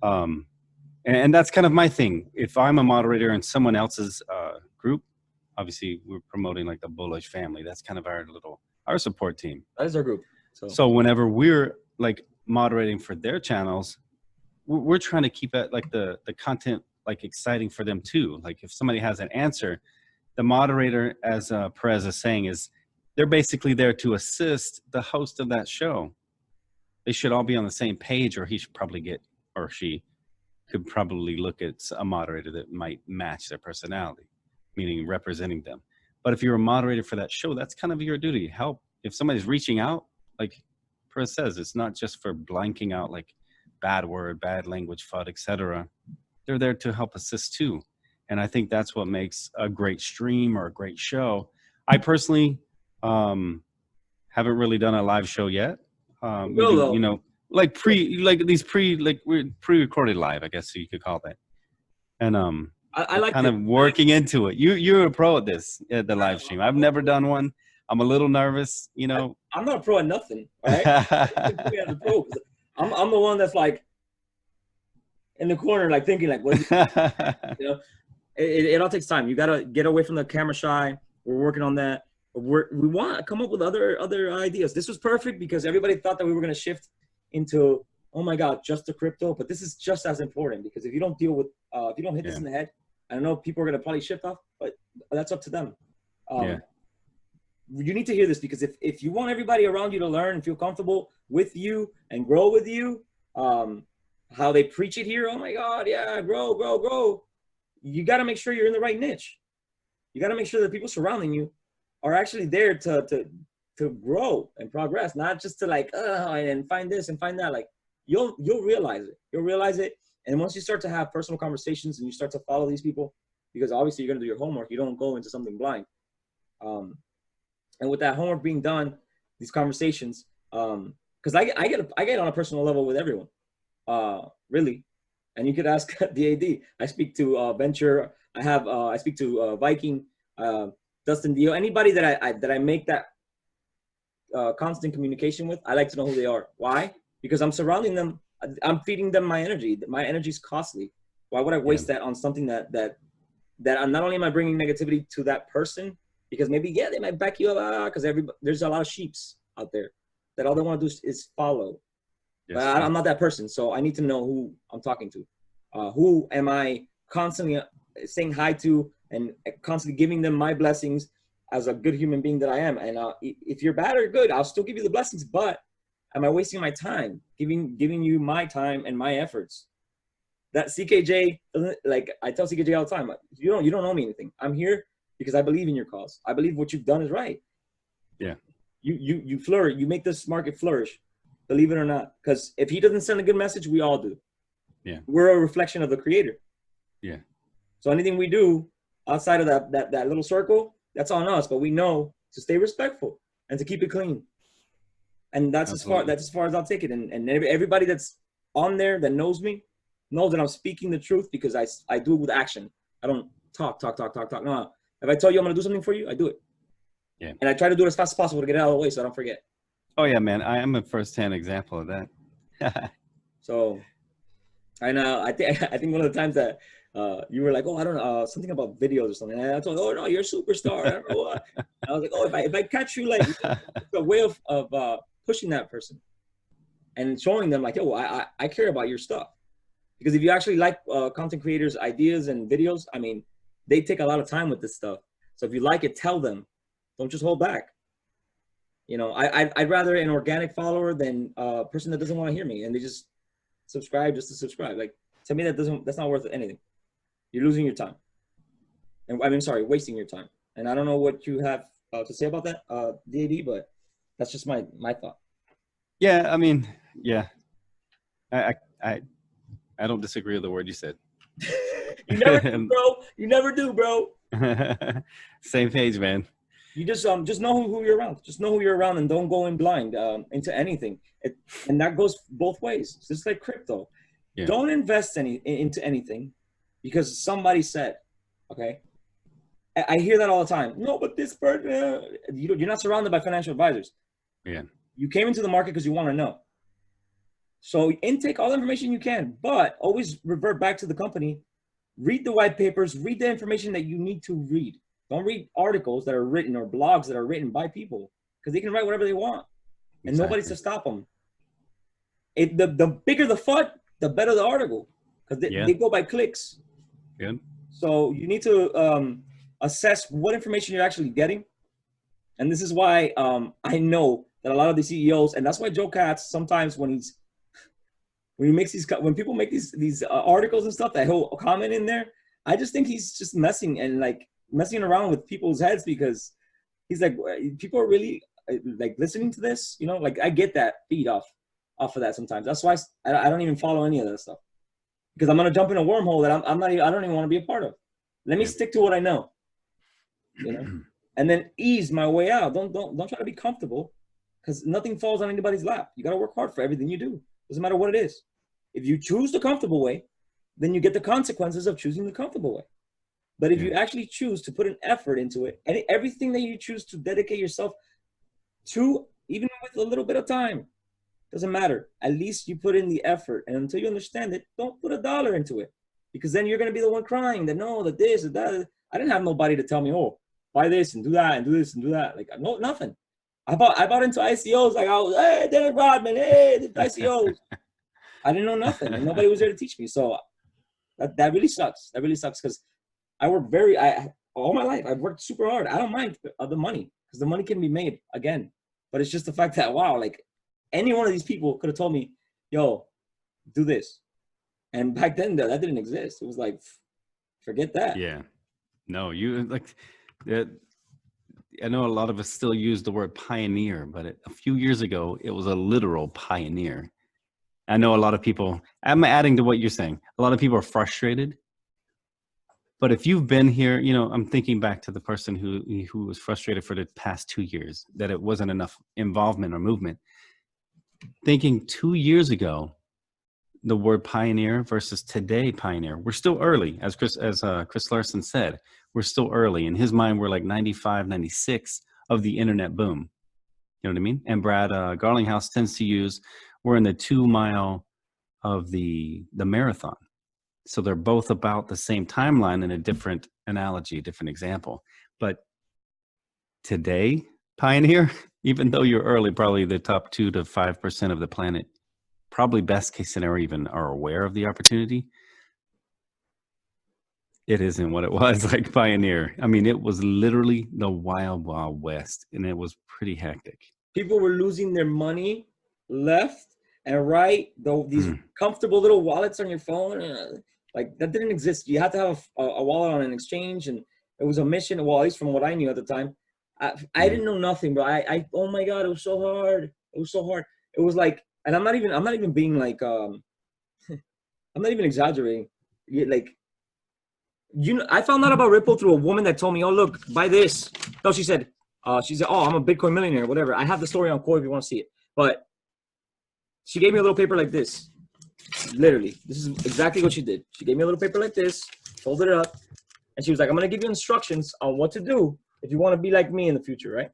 And that's kind of my thing. If I'm a moderator in someone else's group, obviously we're promoting like the Bullish family. That's kind of our support team. That is our group. So whenever we're like moderating for their channels, we're trying to keep it like the content like exciting for them too. Like if somebody has an answer, the moderator, as Perez is saying, they're basically there to assist the host of that show. They should all be on the same page, or she could probably look at a moderator that might match their personality, meaning representing them. But if you're a moderator for that show, that's kind of your duty. Help. If somebody's reaching out, like Perez says, it's not just for blanking out like bad word, bad language, FUD, etc. They're there to help assist too. And I think that's what makes a great stream or a great show. I personally haven't really done a live show yet. We're pre-recorded live, I guess you could call that. And I like kind of working into it. You're a pro at this, at the live stream. I've never done one. I'm a little nervous, I'm not a pro at nothing, right? I'm the one that's like in the corner, like thinking like, what? It all takes time. You gotta get away from the camera shy. We're working on that. We want to come up with other ideas. This was perfect because everybody thought that we were gonna shift into, oh my God, just the crypto. But this is just as important, because if you don't deal with, if you don't hit this in the head, I don't know, people are gonna probably shift off, but that's up to them. You need to hear this, because if you want everybody around you to learn and feel comfortable with you and grow with you, how they preach it here. Oh my God, yeah, grow, grow, grow. You got to make sure you're in the right niche. You got to make sure that people surrounding you are actually there to grow and progress, not just to like, and find this and find that. Like you'll realize it. You'll realize it. And once you start to have personal conversations and you start to follow these people, because obviously you're going to do your homework, you don't go into something blind. And with that homework being done, these conversations, because I get on a personal level with everyone, really. And you could ask DAD. I speak to Venture. I speak to Viking, Dustin Dio, anybody that I make that constant communication with. I like to know who they are. Why? Because I'm surrounding them. I'm feeding them my energy. My energy is costly. Why would I waste that on something that I'm not only am I bringing negativity to that person, because maybe they might back you up, because there's a lot of sheeps out there that all they want to do is follow. Yes, but I'm not that person, so I need to know who I'm talking to. Who am I constantly saying hi to and constantly giving them my blessings as a good human being that I am. And if you're bad or good, I'll still give you the blessings, but am I wasting my time giving you my time and my efforts? That CKJ, like I tell CKJ all the time, you don't know me anything. I'm here because I believe in your cause. I believe what you've done is right. Yeah. You flourish. You make this market flourish, believe it or not. Because if he doesn't send a good message, we all do. Yeah. We're a reflection of the creator. Yeah. So anything we do outside of that little circle, that's on us. But we know to stay respectful and to keep it clean. And that's as far as I'll take it. And everybody that's on there that knows me knows that I'm speaking the truth, because I do it with action. I don't talk. No. If I tell you I'm gonna do something for you, I do it. Yeah. And I try to do it as fast as possible to get it out of the way so I don't forget. Oh yeah, man. I am a first-hand example of that. So I know I think one of the times that you were like, oh, I don't know, something about videos or something. And I told you, oh no, you're a superstar. I don't know what. I was like, oh, if I catch you, like, it's a way of pushing that person and showing them like, yo, I care about your stuff. Because if you actually like content creators' ideas and videos, I mean, they take a lot of time with this stuff. So if you like it, tell them. Don't just hold back. You know, I'd rather an organic follower than a person that doesn't want to hear me and they just subscribe just to subscribe. Like, to me, that's not worth anything. You're losing your time. And I mean, sorry, wasting your time. And I don't know what you have to say about that, DAD, but that's just my thought. Yeah, I mean, yeah. I don't disagree with the word you said. You never do, bro. You never do, bro. Same page, man. You just know who you're around. Just know who you're around and don't go in blind into anything. And that goes both ways. It's just like crypto. Yeah. Don't invest into anything because somebody said, okay? I hear that all the time. No, but this person, you're not surrounded by financial advisors. Yeah. You came into the market because you want to know. So intake all the information you can, but always revert back to the company. Read the white papers. Read the information that you need to read. Don't read articles that are written or blogs that are written by people, because they can write whatever they want, and nobody's to stop them. The bigger the FUD, the better the article, because they go by clicks. Good. So you need to assess what information you're actually getting, and this is why I know that a lot of the CEOs, and that's why Joe Katz sometimes when people make these articles and stuff that he'll comment in there, I just think he's just messing around with people's heads, because he's like, people are really like listening to this, you know, like I get that feed off of that sometimes. That's why I don't even follow any of that stuff, because I'm gonna jump in a wormhole that I don't even want to be a part of. Let me stick to what I know, you know, and then ease my way out. Don't try to be comfortable, because nothing falls on anybody's lap. You got to work hard for everything you do. Doesn't matter what it is. If you choose the comfortable way, then you get the consequences of choosing the comfortable way. But if you actually choose to put an effort into it, and everything that you choose to dedicate yourself to, even with a little bit of time, doesn't matter. At least you put in the effort. And until you understand it, don't put $1 into it, because then you're going to be the one crying that no, that this, that that. I didn't have nobody to tell me, oh, buy this and do that and do this and do that. Like, no, nothing. I bought into ICOs. Like, I was, hey, Derek Rodman, hey, the ICOs. I didn't know nothing, and nobody was there to teach me. So that really sucks. That really sucks, because I work all my life. I've worked super hard. I don't mind the money, because the money can be made again. But it's just the fact that, wow, like any one of these people could have told me, yo, do this. And back then that didn't exist. It was like, forget that. Yeah. No, you like that. I know a lot of us still use the word pioneer, but a few years ago, it was a literal pioneer. I know a lot of people, I'm adding to what you're saying. A lot of people are frustrated. But if you've been here, you know, I'm thinking back to the person who was frustrated for the past 2 years, that it wasn't enough involvement or movement. Thinking 2 years ago, the word pioneer versus today pioneer, we're still early. As Chris Larson said, we're still early. In his mind, we're like 95, 96 of the internet boom. You know what I mean? And Brad Garlinghouse tends to use, we're in the 2 mile of the marathon. So they're both about the same timeline in a different analogy, different example. But today, pioneer, even though you're early, probably the top 2 to 5% of the planet, probably best case scenario even are aware of the opportunity. It isn't what it was like pioneer. I mean, it was literally the wild, wild west, and it was pretty hectic. People were losing their money left and right. Though these comfortable little wallets on your phone, like that didn't exist. You had to have a wallet on an exchange, and it was a mission. Well, at least from what I knew at the time, I didn't know nothing, bro. Oh my God, it was so hard. It was so hard. It was like, and I'm not even being like, I'm not even exaggerating. Like, you know, I found out about Ripple through a woman that told me, "Oh, look, buy this." No, she said, "Oh, I'm a Bitcoin millionaire, whatever." I have the story on Core if you want to see it. But she gave me a little paper like this. Literally, this is exactly what she did. She gave me a little paper like this, folded it up, and she was like, "I'm gonna give you instructions on what to do if you want to be like me in the future, right?"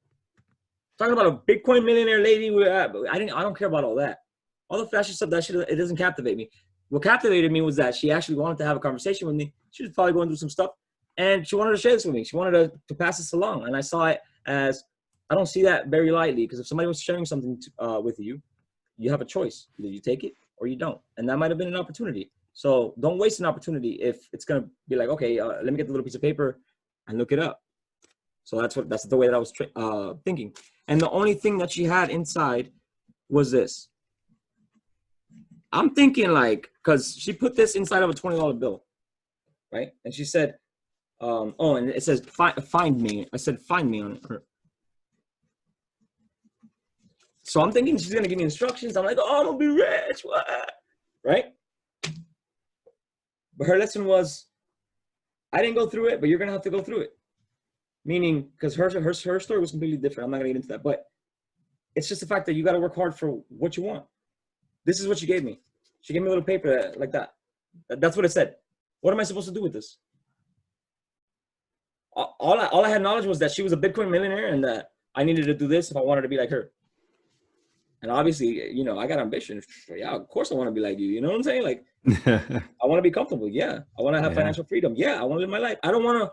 Talking about a Bitcoin millionaire lady, I don't care about all that. All the flashy stuff, that shit, it doesn't captivate me. What captivated me was that she actually wanted to have a conversation with me. She was probably going through some stuff, and she wanted to share this with me. She wanted to pass this along, and I saw it as, I don't see that very lightly, because if somebody was sharing something with you, you have a choice. Either you take it or you don't, and that might have been an opportunity. So don't waste an opportunity if it's gonna be like, okay, let me get the little piece of paper and look it up. So that's the way that I was thinking. And the only thing that she had inside was this. I'm thinking like, because she put this inside of a $20 bill, right? And she said, oh, and it says, find me. I said, find me on it. So I'm thinking she's going to give me instructions. I'm like, oh, I'm going to be rich. What? Right? But her lesson was, I didn't go through it, but you're going to have to go through it. Meaning, because her story was completely different. I'm not going to get into that. But it's just the fact that you got to work hard for what you want. This is what she gave me. She gave me a little paper like that. That's what it said. What am I supposed to do with this? All I had knowledge was that she was a Bitcoin millionaire and that I needed to do this if I wanted to be like her. And obviously, you know, I got ambition. Yeah, of course I want to be like you. You know what I'm saying? Like, I want to be comfortable. Yeah. I want to have financial freedom. Yeah. I want to live my life. I don't want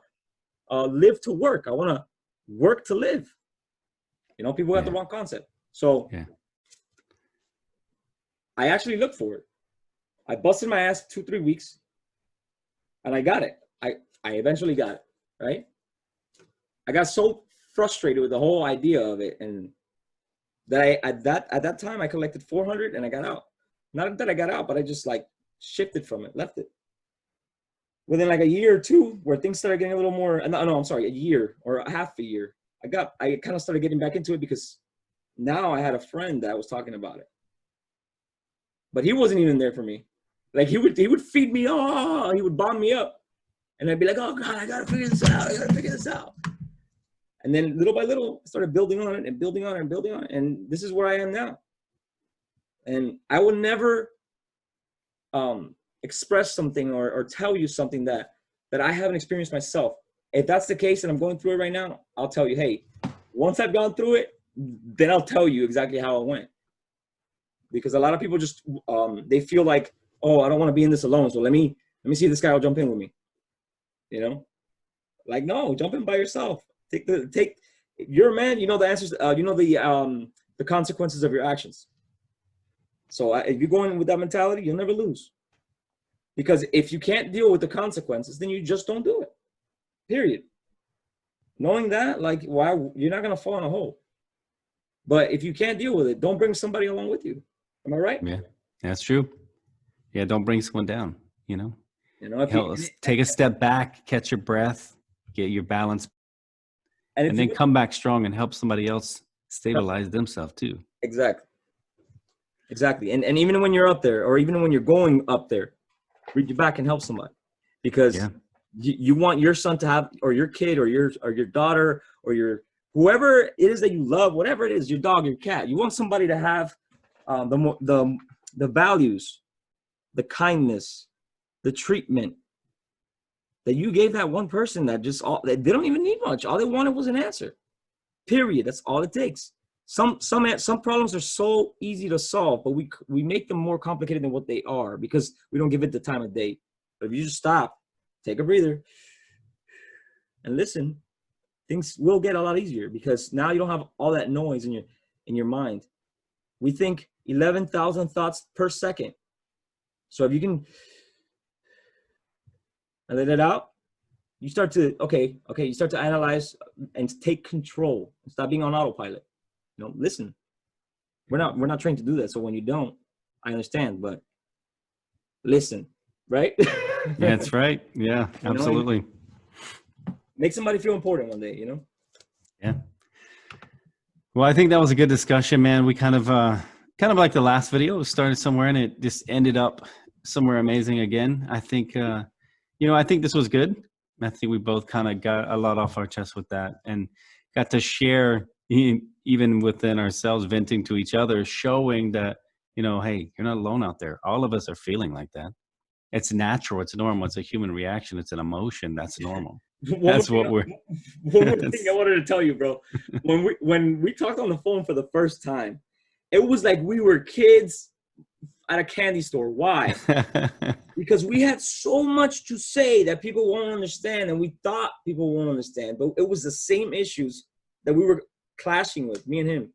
to live to work. I want to work to live. You know, people have the wrong concept. So I actually looked for it. I busted my ass 2-3 weeks and I got it. I eventually got it, right? I got so frustrated with the whole idea of it, and that at that time I collected 400 and I got out. Not that I got out, but I just like shifted from it, left it. Within like a year or two, where things started getting a little more, a year or a half a year, I kind of started getting back into it because now I had a friend that was talking about it. But he wasn't even there for me. Like he would feed me, he would bomb me up. And I'd be like, oh God, I gotta figure this out. And then little by little, I started building on it and building on it and building on it. And this is where I am now. And I will never express something or tell you something that I haven't experienced myself. If that's the case and I'm going through it right now, I'll tell you, hey, once I've gone through it, then I'll tell you exactly how it went. Because a lot of people just, they feel like, oh, I don't want to be in this alone. So let me see if this guy will jump in with me. You know, like, no, jump in by yourself. You're a man, you know the answers, you know the consequences of your actions. So if you go in with that mentality, you'll never lose. Because if you can't deal with the consequences, then you just don't do it. Period. Knowing that, like, why you're not gonna fall in a hole. But if you can't deal with it, don't bring somebody along with you. Am I right? Yeah, that's true. Yeah, don't bring someone down, you know? If Take a step back, catch your breath, get your balance, and then you, come back strong and help somebody else stabilize themselves too. Exactly. And even when you're up there, or even when you're going up there, reach your back and help somebody, because you want your son to have, or your kid, or your daughter, or your whoever it is that you love, whatever it is, your dog, your cat. You want somebody to have the values, the kindness, the treatment that you gave that one person that they don't even need much. All they wanted was an answer. Period. That's all it takes. Some problems are so easy to solve, but we make them more complicated than what they are because we don't give it the time of day. But if you just stop, take a breather, and listen, things will get a lot easier, because now you don't have all that noise in your mind. We think 11,000 thoughts per second. So if you can let it out, you start to you start to analyze and take control. Stop being on autopilot. Listen. We're not trained to do that. So when you don't, I understand, but listen, right? That's right. Yeah, absolutely. Make somebody feel important one day, Yeah. Well, I think that was a good discussion, man. We kind of like the last video. It started somewhere and it just ended up somewhere amazing again. I think, I think this was good. I think we both kind of got a lot off our chest with that and got to share even within ourselves, venting to each other, showing that, hey, you're not alone out there. All of us are feeling like that. It's natural. It's normal. It's a human reaction. It's an emotion. That's normal. That's what we're. One more thing I wanted to tell you, bro. When we talked on the phone for the first time, it was like we were kids at a candy store. Why? Because we had so much to say that people won't understand, and we thought people won't understand. But it was the same issues that we were clashing with, me and him.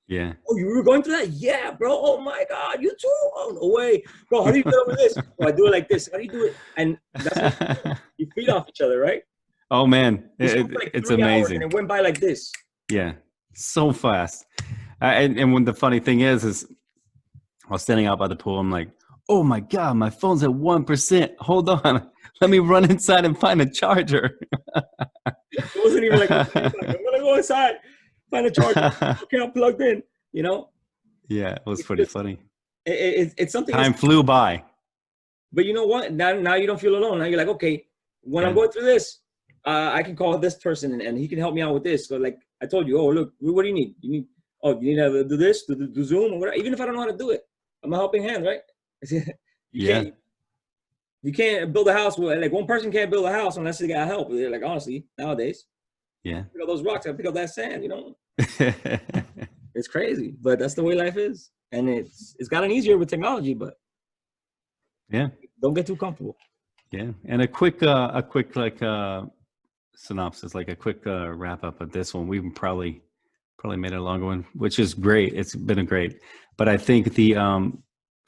Yeah. Oh, you were going through that? Yeah, bro. Oh my God, you too? Oh, no way. Bro, how do you get over this? Oh, I do it like this. How do you do it? And that's what you feed off each other, right? Oh man, it's amazing. And it went by like this. Yeah, so fast. And when the funny thing is I was standing out by the pool. I'm like, oh my God, my phone's at 1%. Hold on, let me run inside and find a charger. It wasn't even like, I'm gonna go inside, find a charger. Okay, I'm plugged in. Yeah, it was pretty funny. It's something. Time flew by. But you know what? Now you don't feel alone. Now you're like, okay, when I'm going through this, I can call this person and he can help me out with this. So like I told you, oh look, what do you need? You need to do this, do Zoom or whatever. Even if I don't know how to do it, I'm a helping hand, right? You can't build a house. Like one person can't build a house unless they got help. Like honestly, nowadays. Yeah. Pick up those rocks, I pick up that sand, It's crazy, but that's the way life is. And it's gotten easier with technology, but don't get too comfortable. Yeah. And a quick like synopsis, like a quick wrap up of this one. We've probably made a longer one, which is great. It's been great. But I think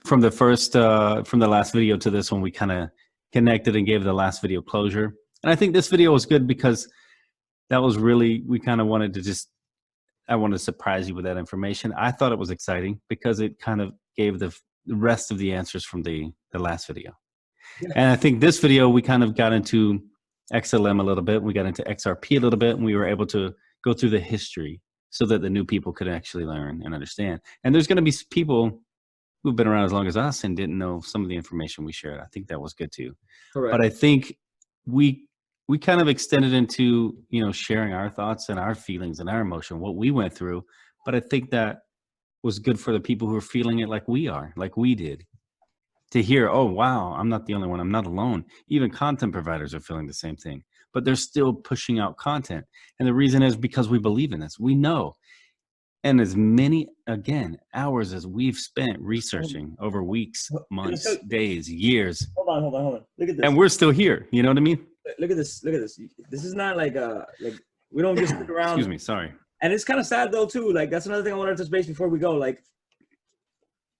from the last video to this one, we kind of connected and gave the last video closure. And I think this video was good because that was really, we kind of wanted to I wanted to surprise you with that information. I thought it was exciting because it kind of gave the rest of the answers from the last video. Yeah. And I think this video, we kind of got into XLM a little bit. We got into XRP a little bit, and we were able to go through the history so that the new people could actually learn and understand. And there's going to be people who've been around as long as us and didn't know some of the information we shared. I think that was good too. Correct. But I think we kind of extended into, sharing our thoughts and our feelings and our emotion, what we went through. But I think that was good for the people who are feeling it like we are, like we did, to hear, oh, wow, I'm not the only one. I'm not alone. Even content providers are feeling the same thing, but they're still pushing out content. And the reason is because we believe in this. We know. And as many, again, hours as we've spent researching over weeks, months, days, years. Hold on. Look at this. And we're still here. You know what I mean? Look at this. This is not like we don't just stick around. Excuse me. Sorry. And it's kind of sad though too. Like that's another thing I wanted to touch base before we go. Like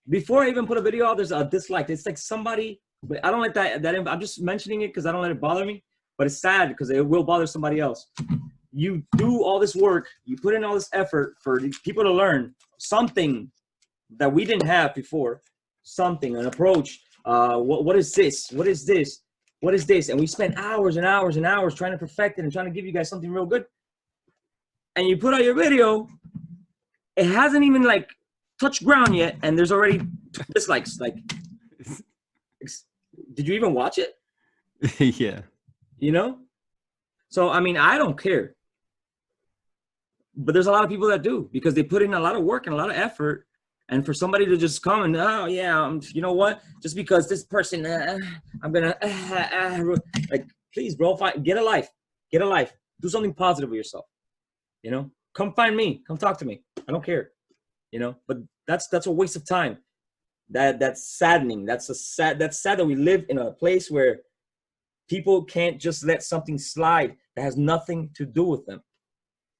before I even put a video out, there's a dislike. It's like somebody, but I don't like that. I'm just mentioning it because I don't let it bother me. But it's sad because it will bother somebody else. You do all this work, you put in all this effort for people to learn something that we didn't have before, an approach, What is this? What is this? What is this? And we spend hours and hours and hours trying to perfect it and trying to give you guys something real good. And you put out your video, it hasn't even like touched ground yet, and there's already dislikes. Like, did you even watch it? Yeah. You know? So, I mean, I don't care. But there's a lot of people that do, because they put in a lot of work and a lot of effort. And for somebody to just come and, oh, yeah, you know what? Just because this person, I'm going to, like, please, bro, get a life. Get a life. Do something positive with yourself. You know? Come find me. Come talk to me. I don't care. You know? But that's a waste of time. That's saddening. That's sad that we live in a place where people can't just let something slide that has nothing to do with them.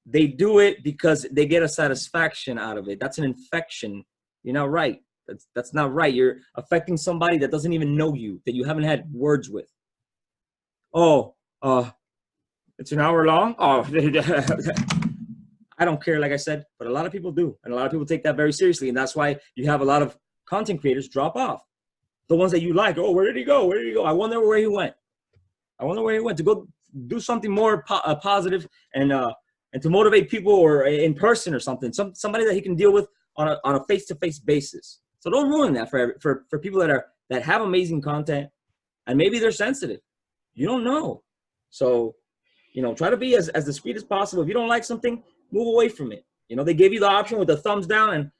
They do it because they get a satisfaction out of it. That's an infection. You're not right. That's not right. You're affecting somebody that doesn't even know you, that you haven't had words with. Oh, it's an hour long? Oh, I don't care, like I said, but a lot of people do. And a lot of people take that very seriously. And that's why you have a lot of content creators drop off. The ones that you like, oh, where did he go? Where did he go? I wonder where he went. I wonder where he went to go do something more positive and to motivate people, or in person or something. Somebody that he can deal with on a face-to-face basis. So don't ruin that for people that have amazing content, and maybe they're sensitive. You don't know. So, you know, try to be as discreet as possible. If you don't like something, move away from it. You know, they gave you the option with the thumbs down, and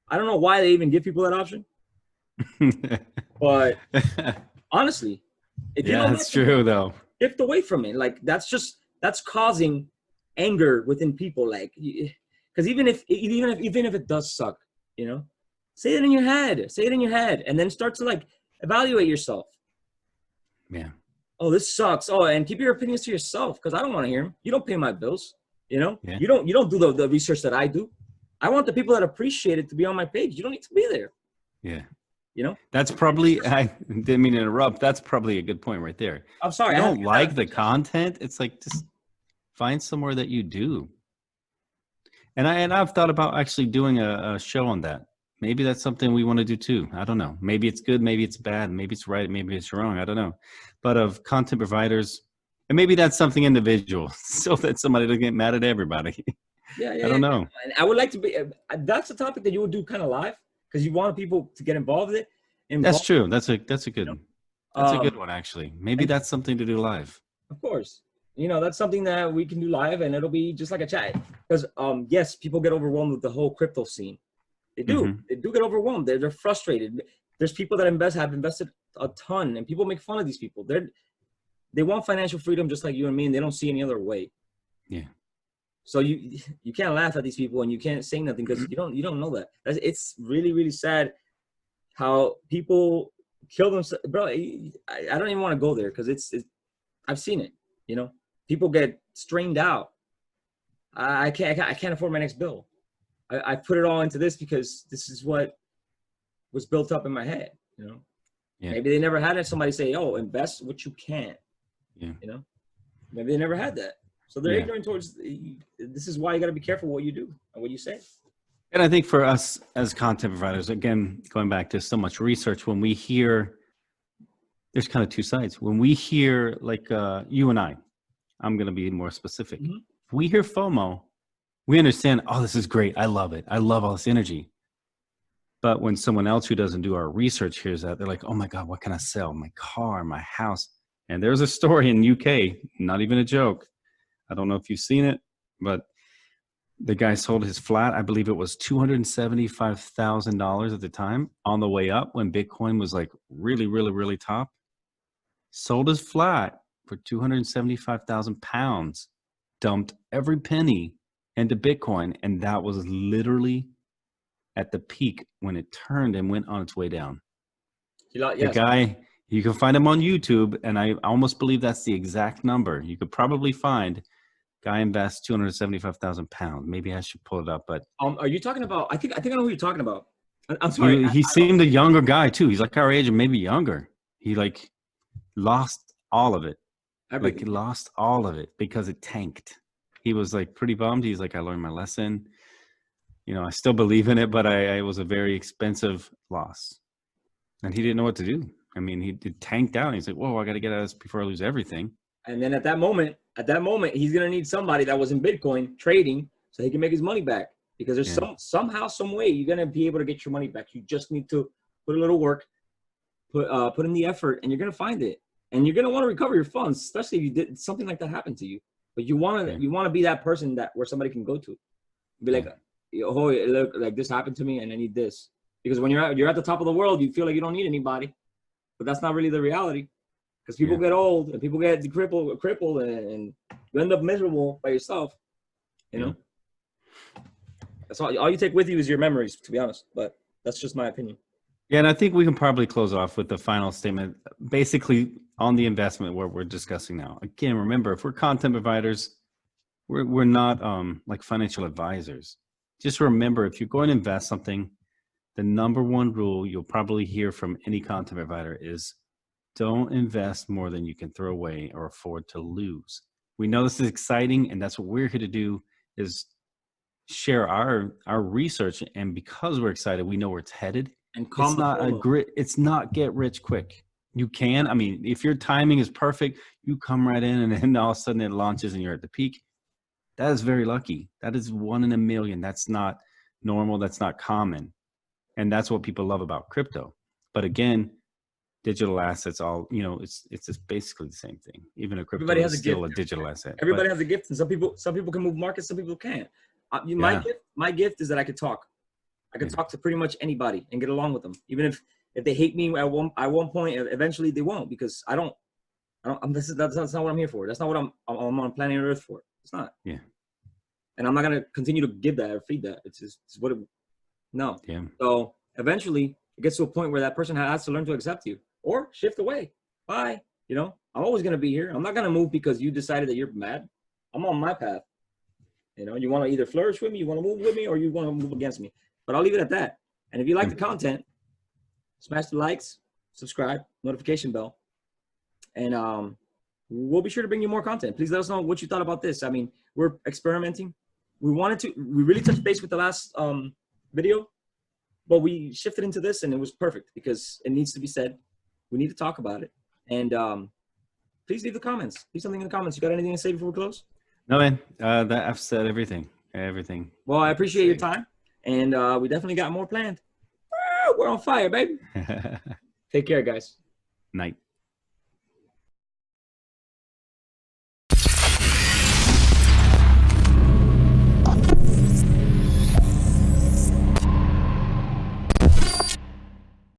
I don't know why they even give people that option. But honestly, if you don't that's true though. Shift away from it. Like, that's causing anger within people. Like, because even if it does suck, you know, say it in your head, and then start to like evaluate yourself. Yeah. Oh, this sucks. Oh, and keep your opinions to yourself, because I don't want to hear them. You don't pay my bills. You know, yeah. You don't do the research that I do. I want the people that appreciate it to be on my page. You don't need to be there. Yeah. You know, that's probably, I didn't mean to interrupt. That's probably a good point right there. I'm sorry. I don't like the content. It's like, just find somewhere that you do. And I've thought about actually doing a show on that. Maybe that's something we want to do too. I don't know. Maybe it's good. Maybe it's bad. Maybe it's right. Maybe it's wrong. I don't know. But of content providers, and maybe that's something individual, so that somebody doesn't get mad at everybody. Yeah. I don't know. And I would like to be. That's a topic that you would do kind of live, because you want people to get involved with it. That's true. That's a good. That's a good one, actually. Maybe that's something to do live. Of course. You know, that's something that we can do live, and it'll be just like a chat. Because, yes, people get overwhelmed with the whole crypto scene. They do. Mm-hmm. They do get overwhelmed. They're frustrated. There's people that have invested a ton, and people make fun of these people. They want financial freedom just like you and me, and they don't see any other way. Yeah. So you can't laugh at these people, and you can't say nothing, because you don't know that. It's really, really sad how people kill themselves. Bro, I don't even want to go there, because it's I've seen it. You know, people get strained out. I can't afford my next bill. I put it all into this because this is what was built up in my head. You know, Maybe they never had somebody say, "Oh, invest what you can." Yeah. You know, maybe they never had that, so they're ignorant towards. This is why you got to be careful what you do and what you say. And I think for us as content providers, again, going back to so much research, when we hear, there's kind of two sides. When we hear, like you and I'm going to be more specific. Mm-hmm. If we hear FOMO, we understand, oh, this is great. I love it. I love all this energy. But when someone else who doesn't do our research hears that, they're like, oh my God, what can I sell? My car, my house. And there's a story in UK, not even a joke. I don't know if you've seen it, but the guy sold his flat. I believe it was $275,000 at the time, on the way up when Bitcoin was like really, really, really top. Sold his flat for 275,000 pounds, dumped every penny into Bitcoin. And that was literally at the peak when it turned and went on its way down. The guy, you can find him on YouTube, and I almost believe that's the exact number. You could probably find guy invests 275,000 pounds. Maybe I should pull it up, but are you talking about? I think I know who you're talking about. I'm sorry. He seemed a younger guy too. He's like our age, or maybe younger. He like lost all of it. Everything. Like he lost all of it because it tanked. He was like pretty bummed. He's like, I learned my lesson. You know, I still believe in it, but it was a very expensive loss. And he didn't know what to do. I mean, he tanked out. He's like, whoa, I got to get out of this before I lose everything. And then at that moment, he's going to need somebody that was in Bitcoin trading so he can make his money back. Because there's somehow, some way you're going to be able to get your money back. You just need to put a little work, put in the effort, and you're going to find it. And you're going to want to recover your funds, especially if you did something like that happen to you. But you want to be that person where somebody can go to. Be like, oh, look, like this happened to me and I need this. Because when you're at the top of the world, you feel like you don't need anybody. But that's not really the reality. Because people get old and people get crippled and you end up miserable by yourself. You know? That's all you take with you is your memories, to be honest. But that's just my opinion. Yeah, and I think we can probably close off with the final statement, basically on the investment what we're discussing now. Again, remember, if we're content providers, we're not like financial advisors. Just remember, if you're going to invest something, the number one rule you'll probably hear from any content provider is don't invest more than you can throw away or afford to lose. We know this is exciting, and that's what we're here to do is share our research. And because we're excited, we know where it's headed. And it's not get rich quick. You can, I mean, if your timing is perfect, you come right in and then all of a sudden it launches and you're at the peak. That is very lucky. That is 1 in a million. That's not normal. That's not common. And that's what people love about crypto. But again, digital assets, it's just basically the same thing. Even a crypto is still a digital asset. Everybody has a gift, and some people can move markets, some people can't. My gift is that I could talk. I can talk to pretty much anybody and get along with them, even if they hate me at one point. Eventually, they won't, because that's not what I'm here for. That's not what I'm on planet Earth for. It's not. Yeah. And I'm not gonna continue to give that or feed that. It's what it. No. Yeah. So eventually, it gets to a point where that person has to learn to accept you or shift away. Bye. You know, I'm always gonna be here. I'm not gonna move because you decided that you're mad. I'm on my path. You know, you want to either flourish with me, you want to move with me, or you want to move against me. But I'll leave it at that. And if you like the content, smash the likes, subscribe, notification bell, and we'll be sure to bring you more content. Please let us know what you thought about this. I mean, we're experimenting. We really touched base with the last video, but we shifted into this, and it was perfect because it needs to be said. We need to talk about it. And please leave the comments. Leave something in the comments. You got anything to say before we close? No, man. I've said everything. Everything. Well, I appreciate your time. And we definitely got more planned. We're on fire, baby. Take care, guys. Night.